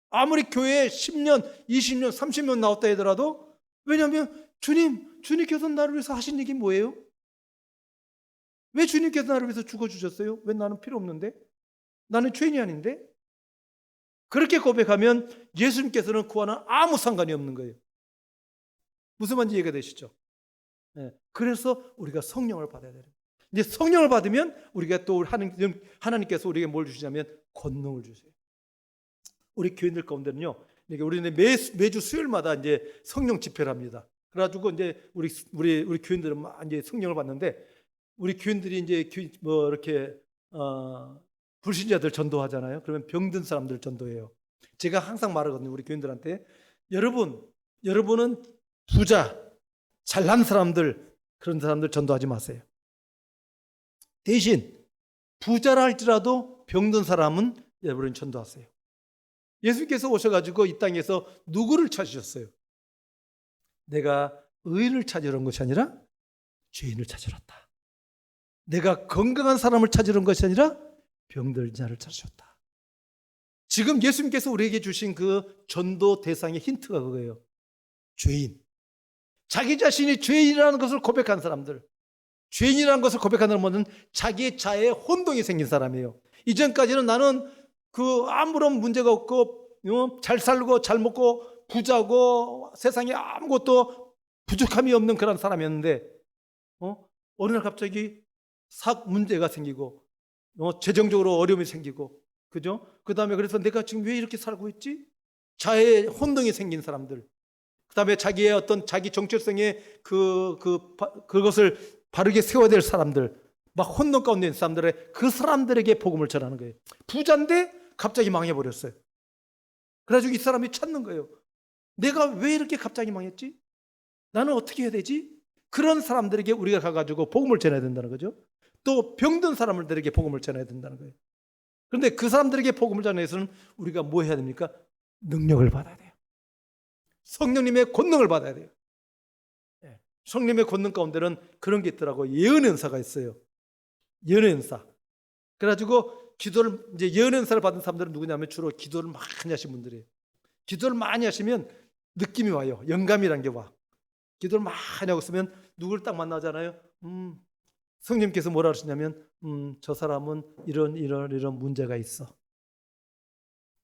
아무리 교회에 10년, 20년, 30년 나왔다 하더라도, 왜냐하면 주님께서 나를 위해서 하신 일이 뭐예요? 왜 주님께서 나를 위해서 죽어주셨어요? 왜 나는 필요 없는데? 나는 죄인이 아닌데? 그렇게 고백하면 예수님께서는 그와는 아무 상관이 없는 거예요. 무슨 말인지 이해가 되시죠? 네. 그래서 우리가 성령을 받아야 돼요. 이제 성령을 받으면 우리가 또 하나님께서 우리에게 뭘 주시냐면 권능을 주세요. 우리 교인들 가운데는요, 우리는 매주 수요일마다 이제 성령 집회를 합니다. 그래가지고 이제 우리 교인들은 막 이제 성령을 받는데, 우리 교인들이 이제 뭐 이렇게 불신자들 전도하잖아요. 그러면 병든 사람들 전도해요. 제가 항상 말하거든요, 우리 교인들한테. 여러분은 부자, 잘난 사람들, 그런 사람들 전도하지 마세요. 대신 부자라 할지라도 병든 사람은 여러분이 전도하세요. 예수님께서 오셔가지고 이 땅에서 누구를 찾으셨어요? 내가 의인을 찾으러 온 것이 아니라 죄인을 찾으러 왔다. 내가 건강한 사람을 찾으러 온 것이 아니라 병든 자를 찾으셨다. 지금 예수님께서 우리에게 주신 그 전도 대상의 힌트가 그거예요. 죄인. 자기 자신이 죄인이라는 것을 고백한 사람들. 죄인이라는 것을 고백하는 사람은 자기 자아에 혼동이 생긴 사람이에요. 이전까지는 나는 아무런 문제가 없고 잘 살고 잘 먹고 부자고 세상에 아무것도 부족함이 없는 그런 사람이었는데, 어느 날 갑자기 문제가 생기고 재정적으로 어려움이 생기고, 그죠? 그 다음에 그래서 내가 지금 왜 이렇게 살고 있지? 자아에 혼동이 생긴 사람들. 그 다음에 자기의 어떤 자기 정체성의 그것을 바르게 세워야 될 사람들, 막 혼돈 가운데 있는 사람들의 그 사람들에게 복음을 전하는 거예요. 부자인데 갑자기 망해버렸어요. 그래가지고 이 사람이 찾는 거예요. 내가 왜 이렇게 갑자기 망했지? 나는 어떻게 해야 되지? 그런 사람들에게 우리가 가가지고 복음을 전해야 된다는 거죠. 또 병든 사람들에게 복음을 전해야 된다는 거예요. 그런데 그 사람들에게 복음을 전하기 위해서는 우리가 뭐 해야 됩니까? 능력을 받아야 돼요. 성령님의 권능을 받아야 돼요. 성령님의 권능 가운데는 그런 게 있더라고요. 예언 은사가 있어요. 예언 은사. 그래가지고 기도를, 이제 예언 은사를 받은 사람들은 누구냐면 주로 기도를 많이 하신 분들이에요. 기도를 많이 하시면 느낌이 와요. 영감이란 게 와. 기도를 많이 하고 있으면 누구를 딱 만나잖아요. 성령님께서 뭐라 하시냐면 저 사람은 이런 문제가 있어.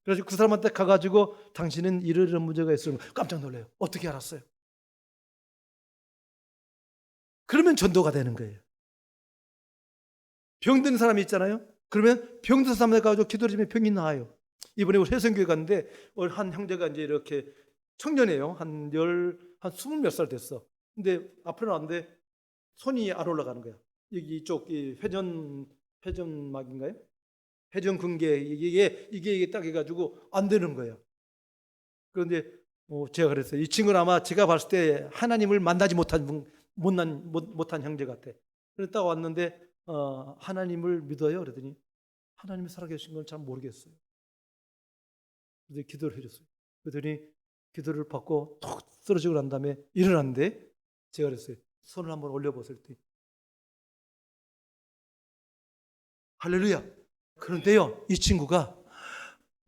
그래서 그 사람한테 가가지고 당신은 이런 문제가 있으면 깜짝 놀라요. 어떻게 알았어요? 그러면 전도가 되는 거예요. 병든 사람이 있잖아요. 그러면 병든 사람한테 가가지고 기도를 하면 병이 나아요. 이번에 우리 회성교회 갔는데 한 형제가 이제 이렇게 청년이에요. 한 20몇 살 됐어. 근데 앞으로 나왔는데 손이 안 올라가는 거야. 여기 이쪽 회전막인가요? 회전근개 이게 딱 해가지고 안 되는 거예요. 그런데 제가 그랬어요. 이 친구는 아마 제가 봤을 때 하나님을 만나지 못한 형제 같아. 그래서 딱 왔는데 하나님을 믿어요? 그랬더니 하나님이 살아계신 건 잘 모르겠어요. 그래서 기도를 해줬어요. 그랬더니 기도를 받고 톡 쓰러지고 난 다음에 일어났는데 제가 그랬어요. 손을 한번 올려보실 때 할렐루야. 그런데요, 이 친구가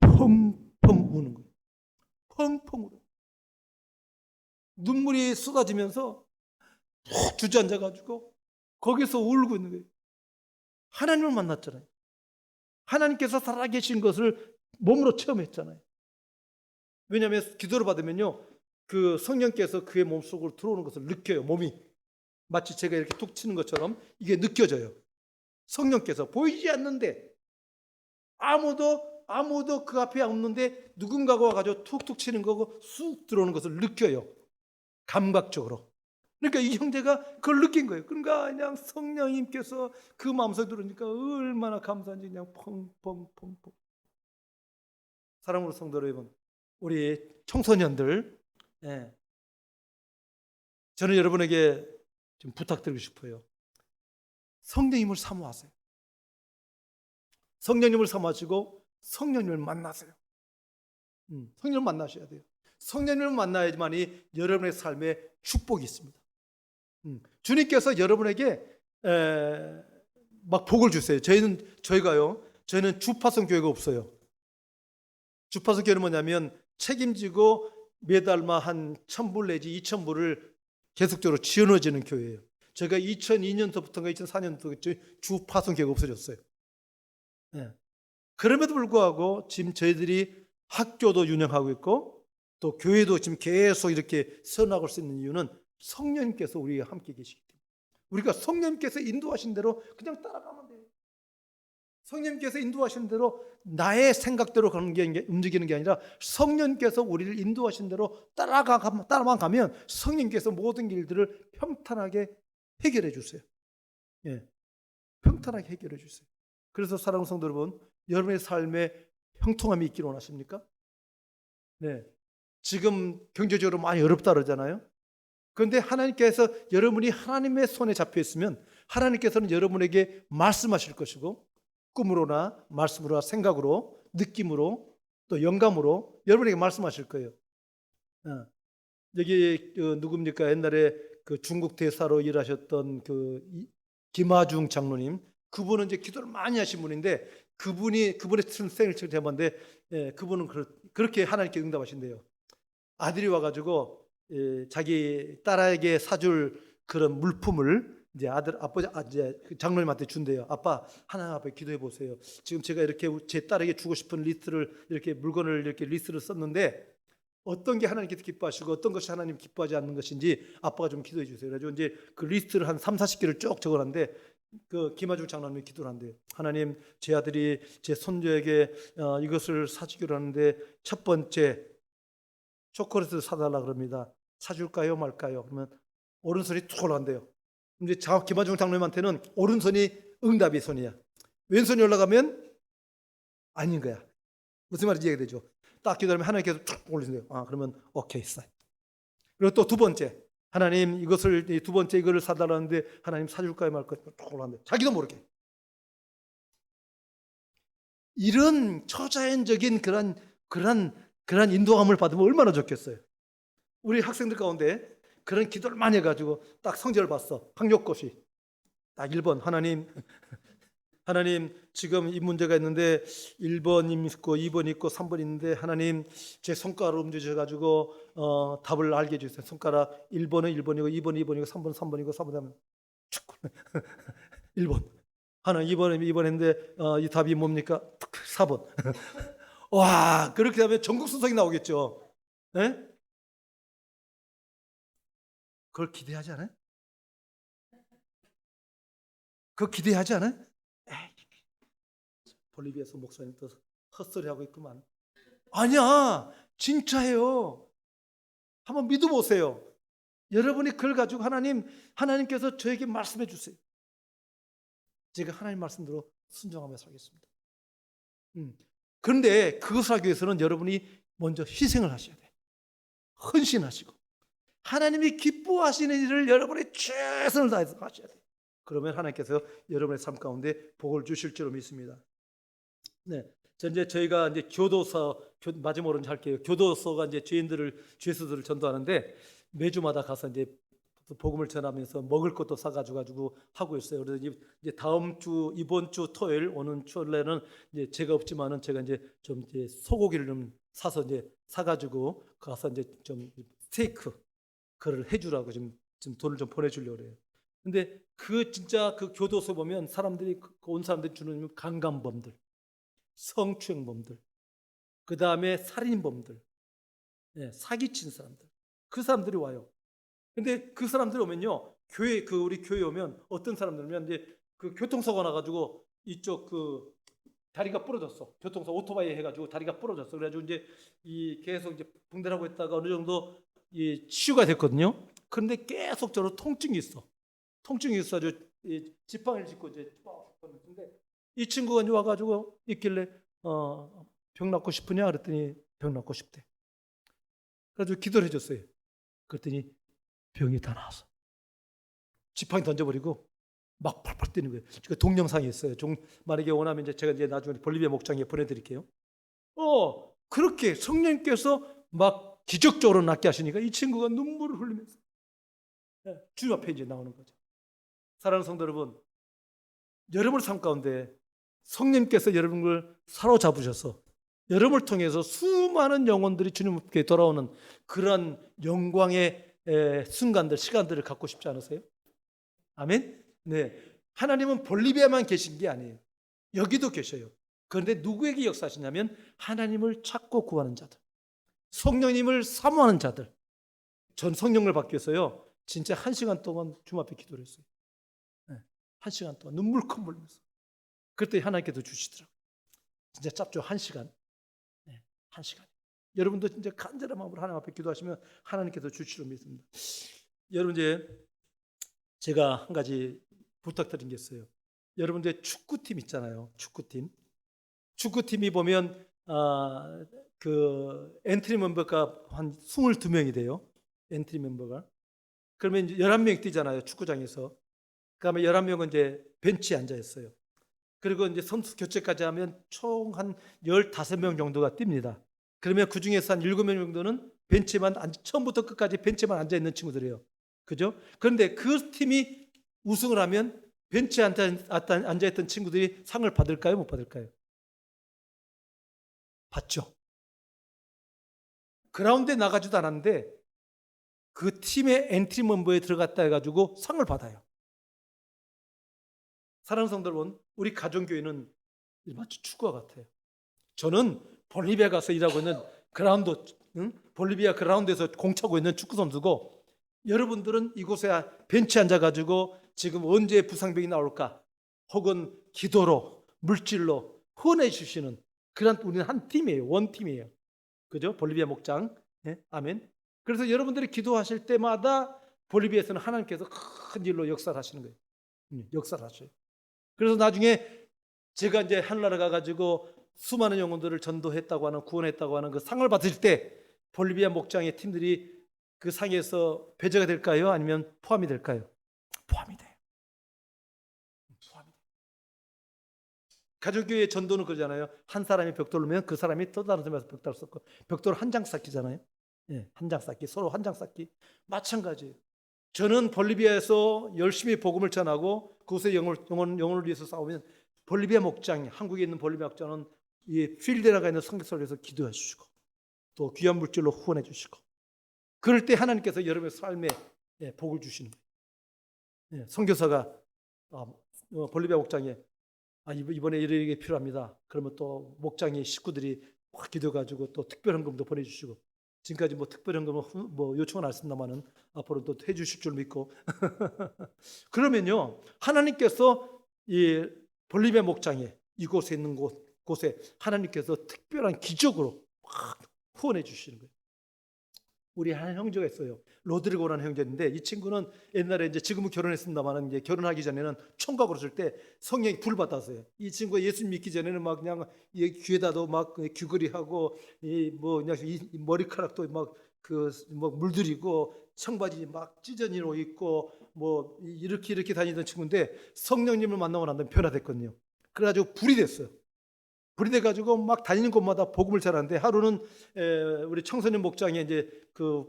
펑펑 우는 거예요. 펑펑 울어요. 눈물이 쏟아지면서 푹 주저앉아가지고 거기서 울고 있는 거예요. 하나님을 만났잖아요. 하나님께서 살아계신 것을 몸으로 체험했잖아요. 왜냐하면 기도를 받으면요, 그 성령께서 그의 몸속으로 들어오는 것을 느껴요. 몸이 마치 제가 이렇게 툭 치는 것처럼 이게 느껴져요. 성령께서 보이지 않는데 아무도 그 앞에 없는데 누군가가 와가지고 툭툭 치는 거고 쑥 들어오는 것을 느껴요. 감각적으로. 그러니까 이 형제가 그걸 느낀 거예요. 그러니까 그냥 성령님께서 그 마음속에 들으니까 얼마나 감사한지 그냥 펑펑펑펑. 사랑으로 성도 여러분, 우리 청소년들, 저는 여러분에게 좀 부탁드리고 싶어요. 성령님을 사모하세요. 성령님을 사모하시고 성령님을 만나세요. 성령님을 만나셔야 돼요. 성령님을 만나야지만이 여러분의 삶에 축복이 있습니다. 주님께서 여러분에게 막 복을 주세요. 저희는 주파성 교회가 없어요. 주파성 교회는 뭐냐면 책임지고 매달마 한 1,000불 내지 2,000불을 계속적으로 지어넣어지는 교회예요. 제가 2002년도부터인가 2004년도부터 주파성 교회가 없어졌어요. 네. 그럼에도 불구하고 지금 저희들이 학교도 운영하고 있고 또 교회도 지금 계속 이렇게 선하고 수 있는 이유는 성령님께서 우리와 함께 계시기 때문에, 우리가 성령님께서 인도하신 대로 그냥 따라가면 돼요. 성령님께서 인도하신 대로 나의 생각대로 움직이는 게 아니라 성령님께서 우리를 인도하신 대로 따라만 가면 성령님께서 모든 일들을 평탄하게 해결해 주세요. 예, 평탄하게 해결해 주세요. 그래서 사랑하는 성도 여러분, 여러분의 삶에 형통함이 있기를 원하십니까? 네, 지금 경제적으로 많이 어렵다 그러잖아요. 그런데 하나님께서 여러분이 하나님의 손에 잡혀 있으면 하나님께서는 여러분에게 말씀하실 것이고 꿈으로나 말씀으로나 생각으로 느낌으로 또 영감으로 여러분에게 말씀하실 거예요. 여기 누굽니까? 옛날에 그 중국 대사로 일하셨던 그 김하중 장로님, 그분은 이제 기도를 많이 하신 분인데 그분의 생일 대만데 그분은 그렇게 하나님께 응답하신대요. 아들이 와가지고 자기 딸에게 사줄 그런 물품을 이제 이제 장로님한테 준대요. 아빠, 하나님 앞에 기도해 보세요. 지금 제가 이렇게 제 딸에게 주고 싶은 리스트를 이렇게 물건을 이렇게 리스트를 썼는데 어떤 게 하나님께서 기뻐하시고 어떤 것이 하나님 기뻐하지 않는 것인지 아빠가 좀 기도해 주세요. 그래가지고 이제 그 리스트를 한 30-40개를 쭉 적어놨는데 그 김하중 장로님이 기도를 한대요. 하나님, 제 아들이 제 손주에게 이것을 사주기로 하는데 첫 번째 초콜릿을 사달라 그럽니다. 사줄까요 말까요? 그러면 오른손이 툭 올라간대요. 이제 김하중 장로님한테는 오른손이 응답의 손이야. 왼손이 올라가면 아닌 거야. 무슨 말인지 이해가 되죠? 딱 기도하면 하나님께서 툭 올리세요. 그러면 오케이, 사인. 그리고 또 두 번째, 하나님 두 번째 이거를 사달라는데 하나님 사줄까요 말까요? 툭 올라간대. 자기도 모르게. 이런 초자연적인 그런 인도함을 받으면 얼마나 좋겠어요. 우리 학생들 가운데 그런 기도를 많이 해가지고 딱 성적을 봤어. 학력고시 딱 1번. 하나님 지금 이 문제가 있는데 1번 있고 2번 있고 3번 있는데 하나님 제 손가락을 움직여가지고 답을 알게 해주세요. 손가락 1번은 1번이고 2번은 2번이고 3번은 3번이고 4번 하면 1번. 하나님 2번 했는데 이 답이 뭡니까? 4번. 와, 그렇게 하면 전국 수석이 나오겠죠. 네? 그걸 기대하지 않아요? 그거 기대하지 않아요? 볼리비아에서 목사님 또 헛소리하고 있구만. 아니야, 진짜예요. 한번 믿어보세요. 여러분이 그걸 가지고 하나님께서 저에게 말씀해 주세요. 제가 하나님 말씀대로 순종하며 살겠습니다. 그런데 그것을 하기 위해서는 여러분이 먼저 희생을 하셔야 돼요. 헌신하시고 하나님이 기뻐하시는 일을 여러분이 최선을 다해서 하셔야 돼요. 그러면 하나님께서 여러분의 삶 가운데 복을 주실 줄 믿습니다. 네, 저희가 이제 교도소 마지막으로 할게요. 교도소가 이제 죄수들을 전도하는데 매주마다 가서 이제 복음을 전하면서 먹을 것도 사가지고 하고 있어요. 그래서 이제 이번 주 토요일 오는 주일에는 이제 제가 없지만은 제가 이제 좀 이제 소고기를 좀 사서 이제 사가지고 가서 이제 좀 스테이크 그걸 해주라고 지금 돈을 좀 보내주려고 그래요. 근데 진짜 그 교도소 보면 사람들이 온 사람들이 주는 강간범들, 성추행범들, 그 다음에 살인범들, 사기친 사람들, 그 사람들이 와요. 근데 그 사람들이 오면요, 우리 교회 오면 어떤 사람들이면 이제 그 교통사고 나가지고 이쪽 그 다리가 부러졌어. 교통사고 오토바이 해가지고 다리가 부러졌어. 그래가지고 이제 계속 이제 붕대를 하고 있다가 어느 정도 치유가 됐거든요. 그런데 계속적으로 통증이 있어가지고 지팡이를 짚고 이제 근데 이 친구가 이제 와가지고 있길래 병 낫고 싶으냐 그랬더니 병 낫고 싶대. 그래가지고 기도를 해줬어요. 그랬더니 병이 다 나왔어. 지팡이 던져버리고 막 펄펄 뛰는 거예요. 그 동영상이 있어요. 만약에 원하면 이제 제가 이제 나중에 볼리비아 목장에 보내드릴게요. 그렇게 성령님께서 막 기적적으로 낫게 하시니까 이 친구가 눈물을 흘리면서 주님 앞에 이제 나오는 거죠. 사랑하는 성도 여러분, 여러분의 삶 가운데 성령님께서 여러분을 사로잡으셔서 여러분을 통해서 수많은 영혼들이 주님께 돌아오는 그런 영광의 순간들, 시간들을 갖고 싶지 않으세요? 아멘? 네. 하나님은 볼리비아만 계신 게 아니에요. 여기도 계셔요. 그런데 누구에게 역사하시냐면 하나님을 찾고 구하는 자들, 성령님을 사모하는 자들. 전 성령을 받기 위해서요, 진짜 1시간 동안 주님 앞에 기도를 했어요. 1시간 동안 눈물 콧 흘리면서. 그때 하나님께서 주시더라고요. 진짜 짧죠. 1시간. 1시간. 여러분도 진짜 간절한 마음으로 하나님 앞에 기도하시면 하나님께서 주시리라 믿습니다. 여러분, 이제 제가 한 가지 부탁드린 게 있어요. 여러분들 축구팀 있잖아요. 축구팀이 보면 그 엔트리 멤버가 한 22명이 돼요. 엔트리 멤버가. 그러면 이제 11명 뛰잖아요. 축구장에서. 그다음에 11명은 이제 벤치에 앉아 있어요. 그리고 이제 선수 교체까지 하면 총 한 15명 정도가 뜁니다. 그러면 그 중에서 한 7명 정도는 처음부터 끝까지 벤치만 앉아 있는 친구들이에요. 그죠? 그런데 그 팀이 우승을 하면 벤치에 앉아 있던 친구들이 상을 받을까요? 못 받을까요? 받죠. 그라운드에 나가지도 않았는데 그 팀의 엔트리 멤버에 들어갔다 해가지고 상을 받아요. 사랑하는 성도 여러분, 우리 가정교회는 마치 축구와 같아요. 저는 볼리비아 가서 일하고 있는 볼리비아 그라운드에서 공 차고 있는 축구 선수고, 여러분들은 이곳에 벤치에 앉아가지고 지금 언제 부상병이 나올까, 혹은 기도로 물질로 후원해 주시는 그런, 우리는 한 팀이에요. 원팀이에요. 그죠? 볼리비아 목장. 네? 아멘. 그래서 여러분들이 기도하실 때마다 볼리비아에서는 하나님께서 큰 일로 역사를 하시는 거예요. 역사를 하셔요. 그래서 나중에 제가 이제 하늘나라 가가지고 수많은 영혼들을 전도했다고 하는, 구원했다고 하는 그 상을 받을 때 볼리비아 목장의 팀들이 그 상에서 배제가 될까요? 아니면 포함이 될까요? 포함이 돼요. 포함이 돼요. 가족교회 전도는 그러잖아요. 한 사람이 벽돌을 놓으면 그 사람이 또 다른 사람에서 벽돌을 쌓고, 벽돌 한 장 쌓기잖아요. 예, 한 장 쌓기, 서로 한 장 쌓기. 마찬가지예요. 저는 볼리비아에서 열심히 복음을 전하고 그곳에 영혼을 위해서 싸우면, 볼리비아 목장, 한국에 있는 볼리비아 목장은 이 필데라가 있는 선교사를 위해서 기도해 주시고 또 귀한 물질로 후원해 주시고, 그럴 때 하나님께서 여러분의 삶에 복을 주시는 거예요. 선교사가 볼리비아 목장에 이번에 이렇게 필요합니다. 그러면 또 목장의 식구들이 확 기도해가지고 또 특별 헌금도 보내주시고, 지금까지 뭐 특별 헌금은 뭐 요청은 안 했습니다만은 앞으로 또 해주실 줄 믿고 그러면요, 하나님께서 이 볼리비아 목장에, 이곳에 있는 곳에 하나님께서 특별한 기적으로 확 후원해 주시는 거예요. 우리 한 형제가 있어요. 로드리고라는 형제인데, 이 친구는 옛날에 이제, 지금은 결혼했습니다만 이제 결혼하기 전에는 총각으로 쓸 때 성령이 불 받았어요. 이 친구가 예수 믿기 전에는 막 그냥 귀에다도 막 귀걸이하고 그냥 이 머리카락도 막 물들이고 청바지 막 찢어진 입고 뭐 이렇게 다니던 친구인데, 성령님을 만나고 난 다음에 변화됐거든요. 그래가지고 불이 됐어요. 불이 돼가지고 막 다니는 곳마다 복음을 전하는데, 하루는 우리 청소년 목장에 이제 그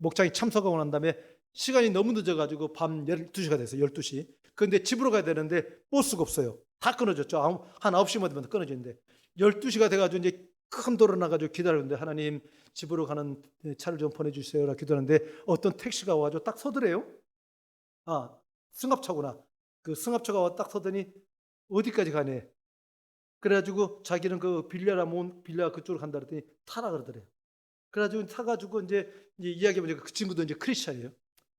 목장에 참석하고 난 다음에 시간이 너무 늦어가지고 밤 12시가 됐어요. 12시. 그런데 집으로 가야 되는데 버스가 없어요. 다 끊어졌죠. 한 9시만 되면 끊어지는데 12시가 돼가지고 이제 큰 도로 나가지고 기다리는데, 하나님 집으로 가는 차를 좀 보내주세요라 기도하는데, 어떤 택시가 와가지고 딱 서더래요. 승합차구나. 그 승합차가 와 딱 서더니 어디까지 가네. 그래가지고 자기는 그 빌라 그쪽으로 간다 그랬더니 타라 그러더래요. 그래가지고 타가지고 이제 이야기해보니까 그 친구도 이제 크리스찬이에요.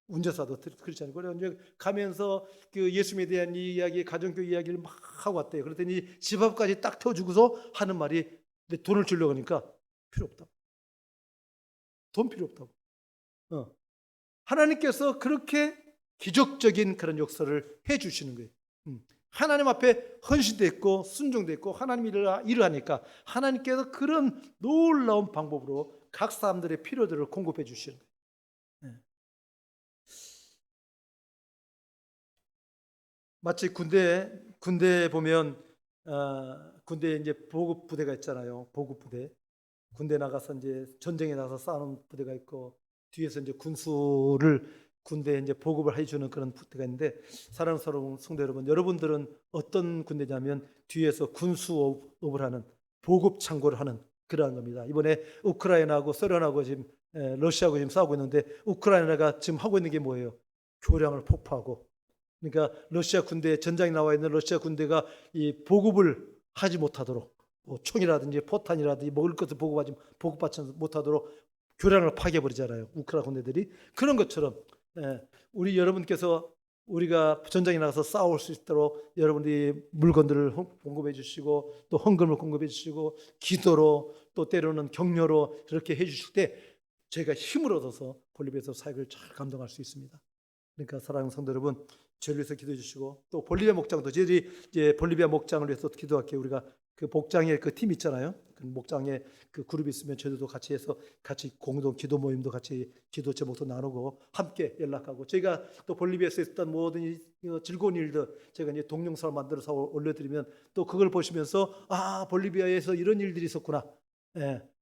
운전사도 크리스찬이고, 그래 이제 가면서 그 예수님에 대한 이야기, 가정교회 이야기를 막 하고 왔대요. 그랬더니 집 앞까지 딱 태워주고서 하는 말이, 내 돈을 주려고 하니까 필요 없다고. 돈 필요 없다고. 하나님께서 그렇게 기적적인 그런 역사를 해주시는 거예요. 하나님 앞에 헌신됐고 순종됐고 하나님 일을 하니까 하나님께서 그런 놀라운 방법으로 각 사람들의 필요들을 공급해 주시는 거예요. 마치 군대 보면 군대에 이제 보급 부대가 있잖아요. 보급 부대. 군대 나가서 이제 전쟁에 나가서 싸우는 부대가 있고 뒤에서 이제 군수를 군대에 이제 보급을 해주는 그런 부대가 있는데 사랑스러운 성도 여러분, 여러분들은 어떤 군대냐면 뒤에서 군수업을 하는 보급 창고를 하는 그러한 겁니다. 이번에 우크라이나하고 소련하고 지금 러시아하고 지금 싸우고 있는데 우크라이나가 지금 하고 있는 게 뭐예요? 교량을 폭파하고 그러니까 러시아 군대 전장에 나와 있는 러시아 군대가 이 보급을 하지 못하도록 뭐 총이라든지 포탄이라든지 먹을 것을 보급받지 못하도록 교량을 파괴해버리잖아요. 우크라이나 군대들이. 그런 것처럼 우리 여러분께서 우리가 전장에 나가서 싸울 수 있도록 여러분들이 물건들을 공급해 주시고 또 헌금을 공급해 주시고 기도로 또 때로는 격려로 그렇게 해 주실 때 저희가 힘을 얻어서 볼리비아에서 사역을 잘 감당할 수 있습니다. 그러니까 사랑하는 성도 여러분, 저를 위해서 기도해 주시고 또 볼리비아 목장도 저희들이 이제 볼리비아 목장을 위해서 기도할게요. 우리가 그 목장의 그 팀 있잖아요. 그 목장의 그 그룹이 있으면 저희들도 같이 해서 같이 공동 기도 모임도 같이 기도 제목도 나누고 함께 연락하고 저희가 또 볼리비아에서 있었던 모든 이 즐거운 일들 제가 이제 동영상을 만들어서 올려드리면 또 그걸 보시면서 아 볼리비아에서 이런 일들이 있었구나.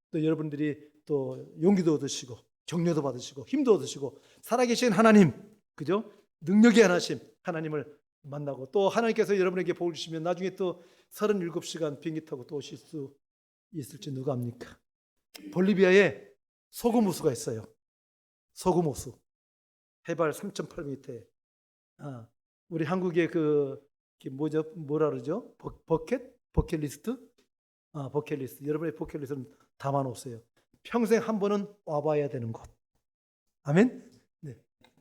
또 여러분들이 또 용기도 얻으시고 격려도 받으시고 힘도 얻으시고 살아계신 하나님 그죠? 능력의 하나님 하나님을 만나고 또 하나님께서 여러분에게 복을 주시면 나중에 또 37시간 비행기 타고 또 오실 수 있을지 누가 압니까? 볼리비아에 소금호수가 있어요. 소금호수 해발 3,800m. 우리 한국의 뭐라 그러죠? 버킷리스트? 버킷리스트. 여러분의 버킷리스트는 담아놓으세요. 평생 한 번은 와봐야 되는 곳. 아멘. 네,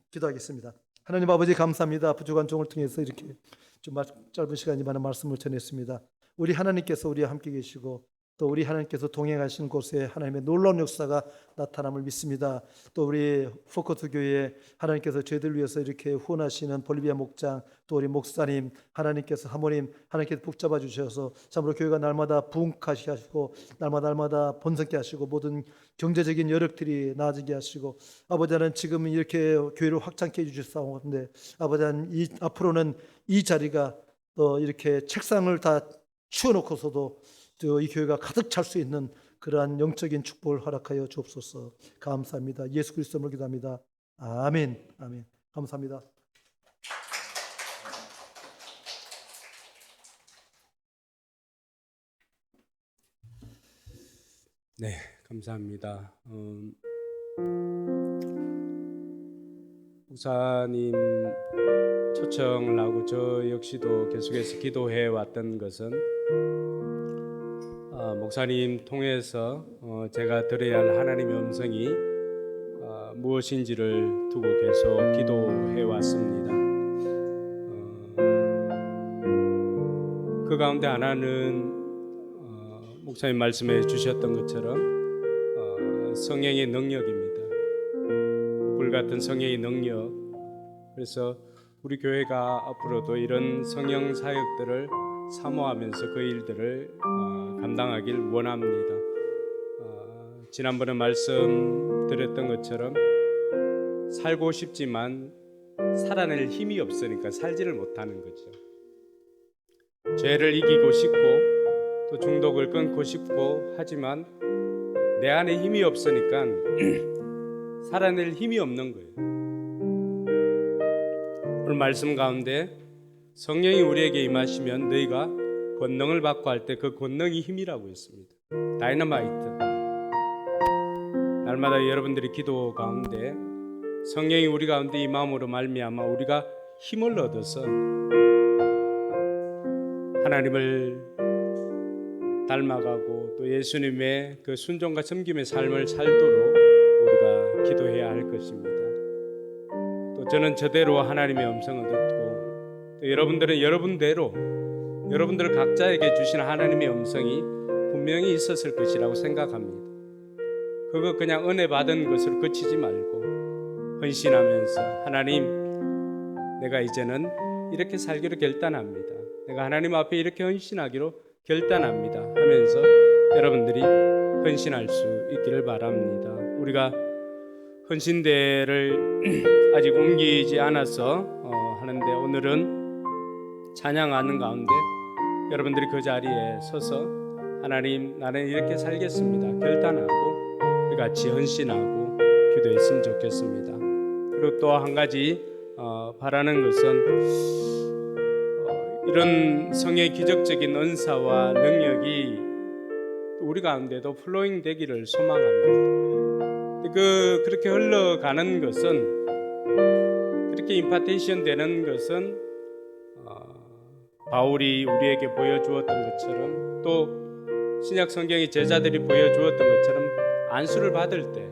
기도하겠습니다. 하나님 아버지 감사합니다. 부족한 종을 통해서 이렇게 좀 짧은 시간이지만 말씀을 전했습니다. 우리 하나님께서 우리와 함께 계시고 또 우리 하나님께서 동행하시는 곳에 하나님의 놀라운 역사가 나타남을 믿습니다. 또 우리 포커스 교회에 하나님께서 저희들 위해서 이렇게 후원하시는 볼리비아 목장 또 우리 목사님 하나님께서 사모님 하나님께서 붙잡아 주셔서 참으로 교회가 날마다 부흥하시게 하시고 날마다 번성케 하시고 모든 경제적인 여력들이 나아지게 하시고 아버지는 지금 이렇게 교회를 확장케 해주셨사오는데 아버지는 앞으로는 이 자리가 또 이렇게 책상을 다 치워놓고서도 이 교회가 가득 찰 수 있는 그러한 영적인 축복을 허락하여 주옵소서. 감사합니다. 예수 그리스도로 기도합니다. 아멘. 아멘. 감사합니다. 네, 감사합니다. 목사님 초청을 하고 저 역시도 계속해서 기도해 왔던 것은 목사님 통해서 제가 들어야 할 하나님의 음성이 무엇인지를 두고 계속 기도해 왔습니다. 그 가운데 하나는 목사님 말씀해 주셨던 것처럼 성령의 능력입니다. 불같은 성령의 능력. 그래서 우리 교회가 앞으로도 이런 성령 사역들을 사모하면서 그 일들을 감당하길 원합니다. 지난번에 말씀드렸던 것처럼 살고 싶지만 살아낼 힘이 없으니까 살지를 못하는 거죠. 죄를 이기고 싶고 또 중독을 끊고 싶고 하지만 내 안에 힘이 없으니까 살아낼 힘이 없는 거예요. 오늘 말씀 가운데 성령이 우리에게 임하시면 너희가 권능을 받고 할 때 그 권능이 힘이라고 했습니다. 다이너마이트. 날마다 여러분들이 기도 가운데 성령이 우리 가운데 임함으로 말미암아 우리가 힘을 얻어서 하나님을 닮아가고 또 예수님의 그 순종과 섬김의 삶을 살도록 우리가 기도해야 할 것입니다. 또 저는 저대로 하나님의 음성을 듣고 또 여러분들은 여러분대로 여러분들 각자에게 주신 하나님의 음성이 분명히 있었을 것이라고 생각합니다. 그거 그냥 은혜 받은 것으로 그치지 말고 헌신하면서 하나님 내가 이제는 이렇게 살기로 결단합니다. 내가 하나님 앞에 이렇게 헌신하기로 결단합니다 하면서 여러분들이 헌신할 수 있기를 바랍니다. 우리가 헌신대를 아직 옮기지 않아서 하는데 오늘은 찬양하는 가운데 여러분들이 그 자리에 서서 하나님, 나는 이렇게 살겠습니다 결단하고 우리 같이 헌신하고 기도했으면 좋겠습니다. 그리고 또 한 가지 바라는 것은 이런 성의 기적적인 은사와 능력이 우리 가운데도 플로잉 되기를 소망합니다. 그렇게 흘러가는 것은, 그렇게 임파테이션 되는 것은 바울이 우리에게 보여주었던 것처럼, 또 신약 성경의 제자들이 보여주었던 것처럼 안수를 받을 때,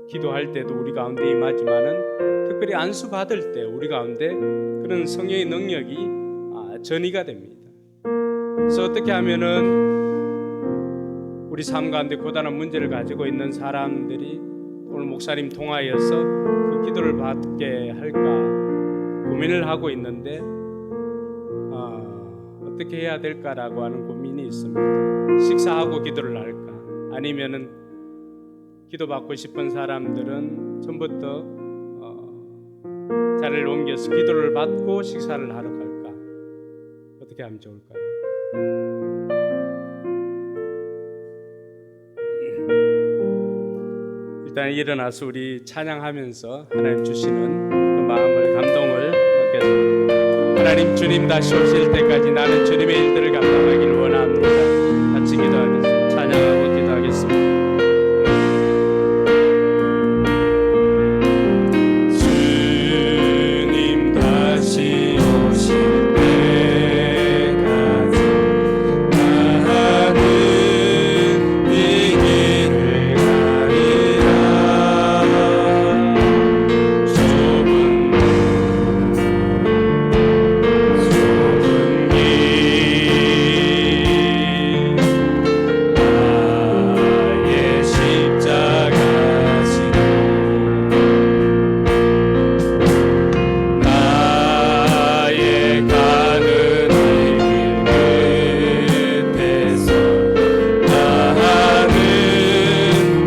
기도할 때도 우리 가운데 임하지만은 특별히 안수 받을 때 우리 가운데 그런 성령의 능력이 전이가 됩니다. 그래서 어떻게 하면은 우리 삶 가운데 고단한 문제를 가지고 있는 사람들이 오늘 목사님 통하여서 그 기도를 받게 할까 고민을 하고 있는데 어떻게 해야 될까라고 하는 고민이 있습니다. 식사하고 기도를 할까, 아니면은 기도받고 싶은 사람들은 전부터 자리를 옮겨서 기도를 받고 식사를 하러 갈까, 어떻게 하면 좋을까요? 일단 일어나서 우리 찬양하면서 하나님 주시는 그 마음을, 감동을 받겠습니다. 하나님, 주님 다시 오실 때까지 나는 주님의 일들을 감당하기를 원합니다. 같이 기도하겠습니다. 찬양하고 기도하겠습니다. 주님 다시 오실 때까지 나는 이 길을 가리라. 좁은 길 나의 십자가 지고 나의 가는 길 끝에서 나는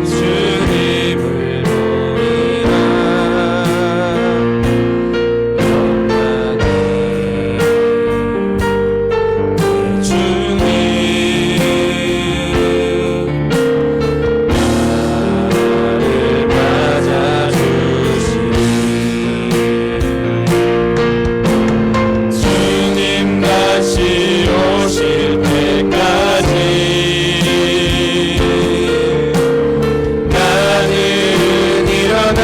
주님을 보리라. 영광이 주님 나를 맞아주시니 주님 다시 오실 때까지 나는 일어나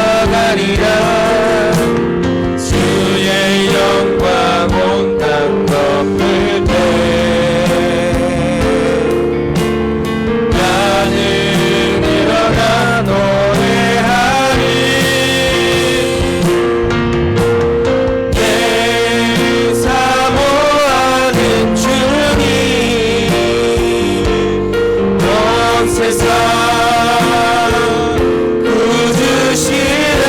달려가리라. 주의 영광 온 땅 덮을 때 나는 일어나 노래하리. 내 사모하는 주님 온 세상 구주시라.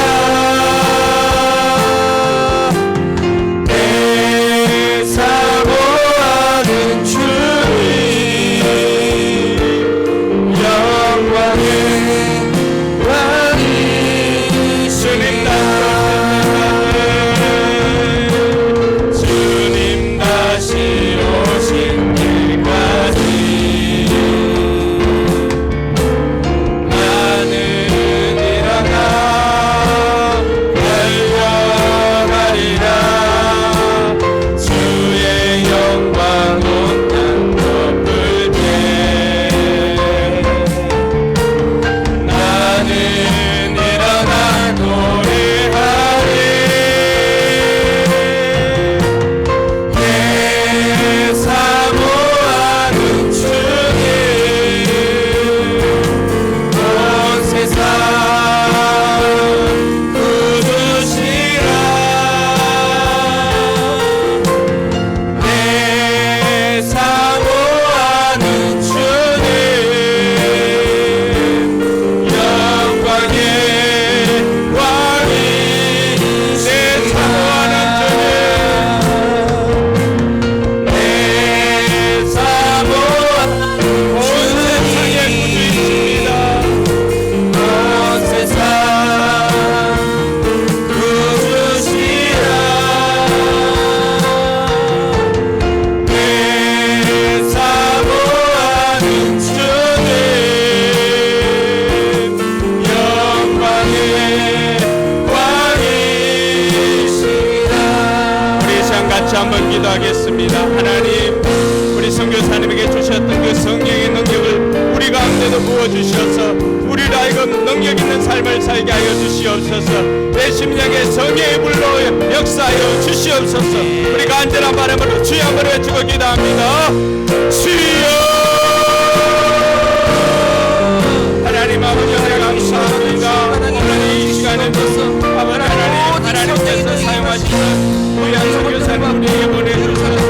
내 사모하는 주님 영광의 왕이시라. 주님 다시 오신 길까지 가운데도 부어주셔서 우리를 하여금 능력 있는 삶을 살게 하여 주시옵소서. 내 심령의 성령의 불로 역사하여 주시옵소서. 우리가 간절한 바람으로 주여 한번 외치고 기도합니다. 주여 하나님 아버지 감사합니다. 오늘 이 시간에 아버지 하나님께서 사용하시는 우리한 선교사님 우리에게 보내주셔서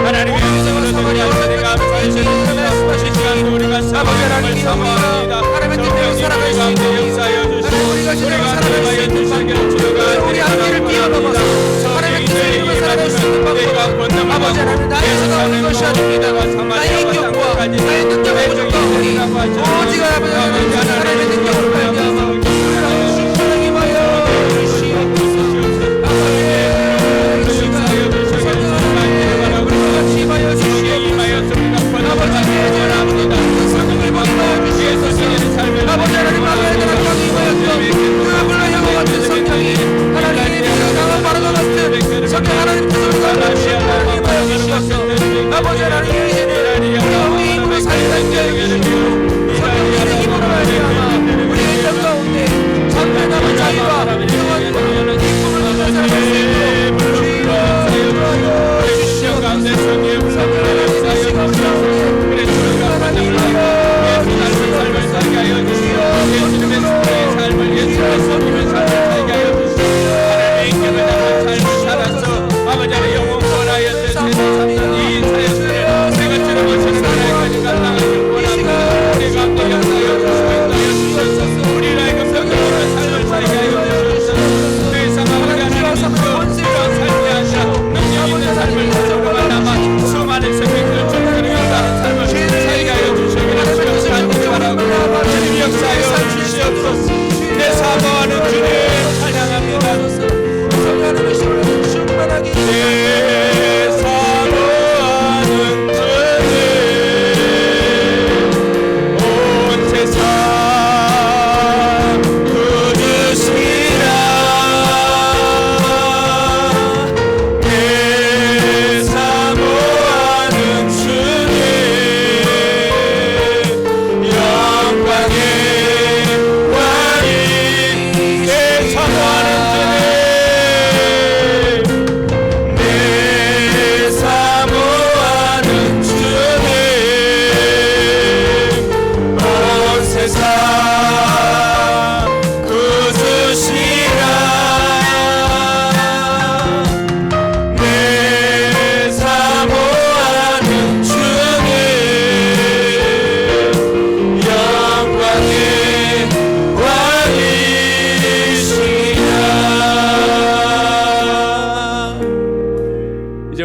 하나님의 음성으로 듣는 하시니 감사드립니다. 이 시간도 우리가 사모함을 사모합니다. 성령님 우리 가운데 역사하여 주시고 우리가 하나님의 주시기를 주여가 우리 앞길을 뛰어넘어서 하나님께서 이름을 살아낼 수 있는 방법은 아버지 하나님 나의 생각을 것이야 됩니다. 나의 인격과 나의 능력을 부족하오니 오직 아버지 하나님의 능력을 발견하며 우리를 순종하여 주시옵소서. 아버지 하나님 아버지 하나님 그 불러 향후 같은 성령이 하나님의 강한 바람과 같은 성령 하나님께서 우리가 주시옵소서. 아버지 하나님 이제는 우리 힘으로 살리는 게 아니고 성령의 힘으로 말미암아 우리의 인생 가운데 참된 자유와 영원한 기쁨을 누려 살아갈 수 있도록 주여 주시옵소서. 가운데 성령의 불사를 역사하여 주시옵소서. 그래 주님과 만남을 삶을 살게 하여 주시오. 예수님의 승리의 삶을 예수님의 섬김의 삶을 살게 하여 주시오. 하나님의 인격을 담은 삶을 살아서 아버지 하나님 영원 원하였던 세상 이 사역을 내가 들어보시는 하나님까지 갈망하길 원합니다. 우리 가운데 역사하여 주시고 인도하여 주셔서 우리를 하여금 성경의 삶을 살게 하여 주셔서 더 이상 아버지 하나님 원수가 삶이 아니라 능력 있는 삶을 성경을 남아 수많은 생명들 중들을 다른 삶을 살게 하여 주시기를 주옵소서. 주님 역사하여 주시옵소서. 내 사모하는 주님 찬양합니다. 성령의 힘으로 충만하게 내 사모하는 주님 온 세상 구주시라. 내 사모하는 주님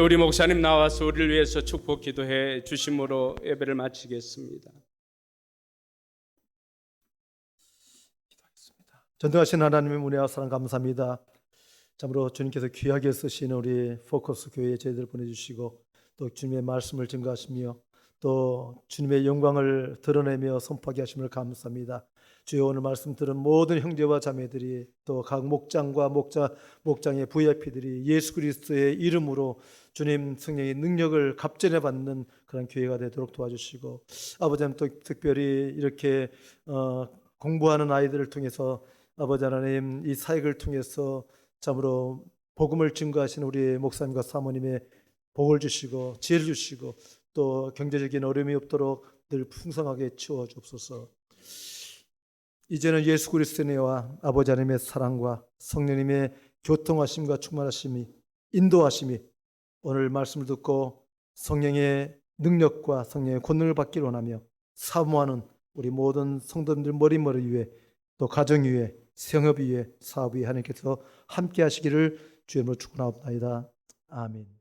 우리 목사님 나와서 우리를 위해서 축복 기도해 주심으로 예배를 마치겠습니다. 전능하신 하나님의 은혜와 사랑 감사합니다. 참으로 주님께서 귀하게 쓰시는 우리 포커스 교회에 저희들 보내주시고 또 주님의 말씀을 증거하시며 또 주님의 영광을 드러내며 선포하게 하심을 감사합니다. 주여 오늘 말씀 들은 모든 형제와 자매들이 또 각 목장과 목장의 VIP들이 예수 그리스도의 이름으로 주님 성령의 능력을 갑전에 받는 그런 교회가 되도록 도와주시고 아버지 하나님 또 특별히 이렇게 공부하는 아이들을 통해서 아버지 하나님 이 사역을 통해서 참으로 복음을 증거하시는 우리 목사님과 사모님의 복을 주시고 지혜를 주시고 또 경제적인 어려움이 없도록 늘 풍성하게 채워 주옵소서. 이제는 예수 그리스도의 은혜와 아버지 하나님의 사랑과 성령님의 교통하심과 충만하심이 인도하심이 오늘 말씀을 듣고 성령의 능력과 성령의 권능을 받기를 원하며 사모하는 우리 모든 성도님들 머리머리 위에 또 가정 위에 성업 위에 사업 위에 하나님께서 함께 하시기를 주님으로 축원하옵나이다. 아멘.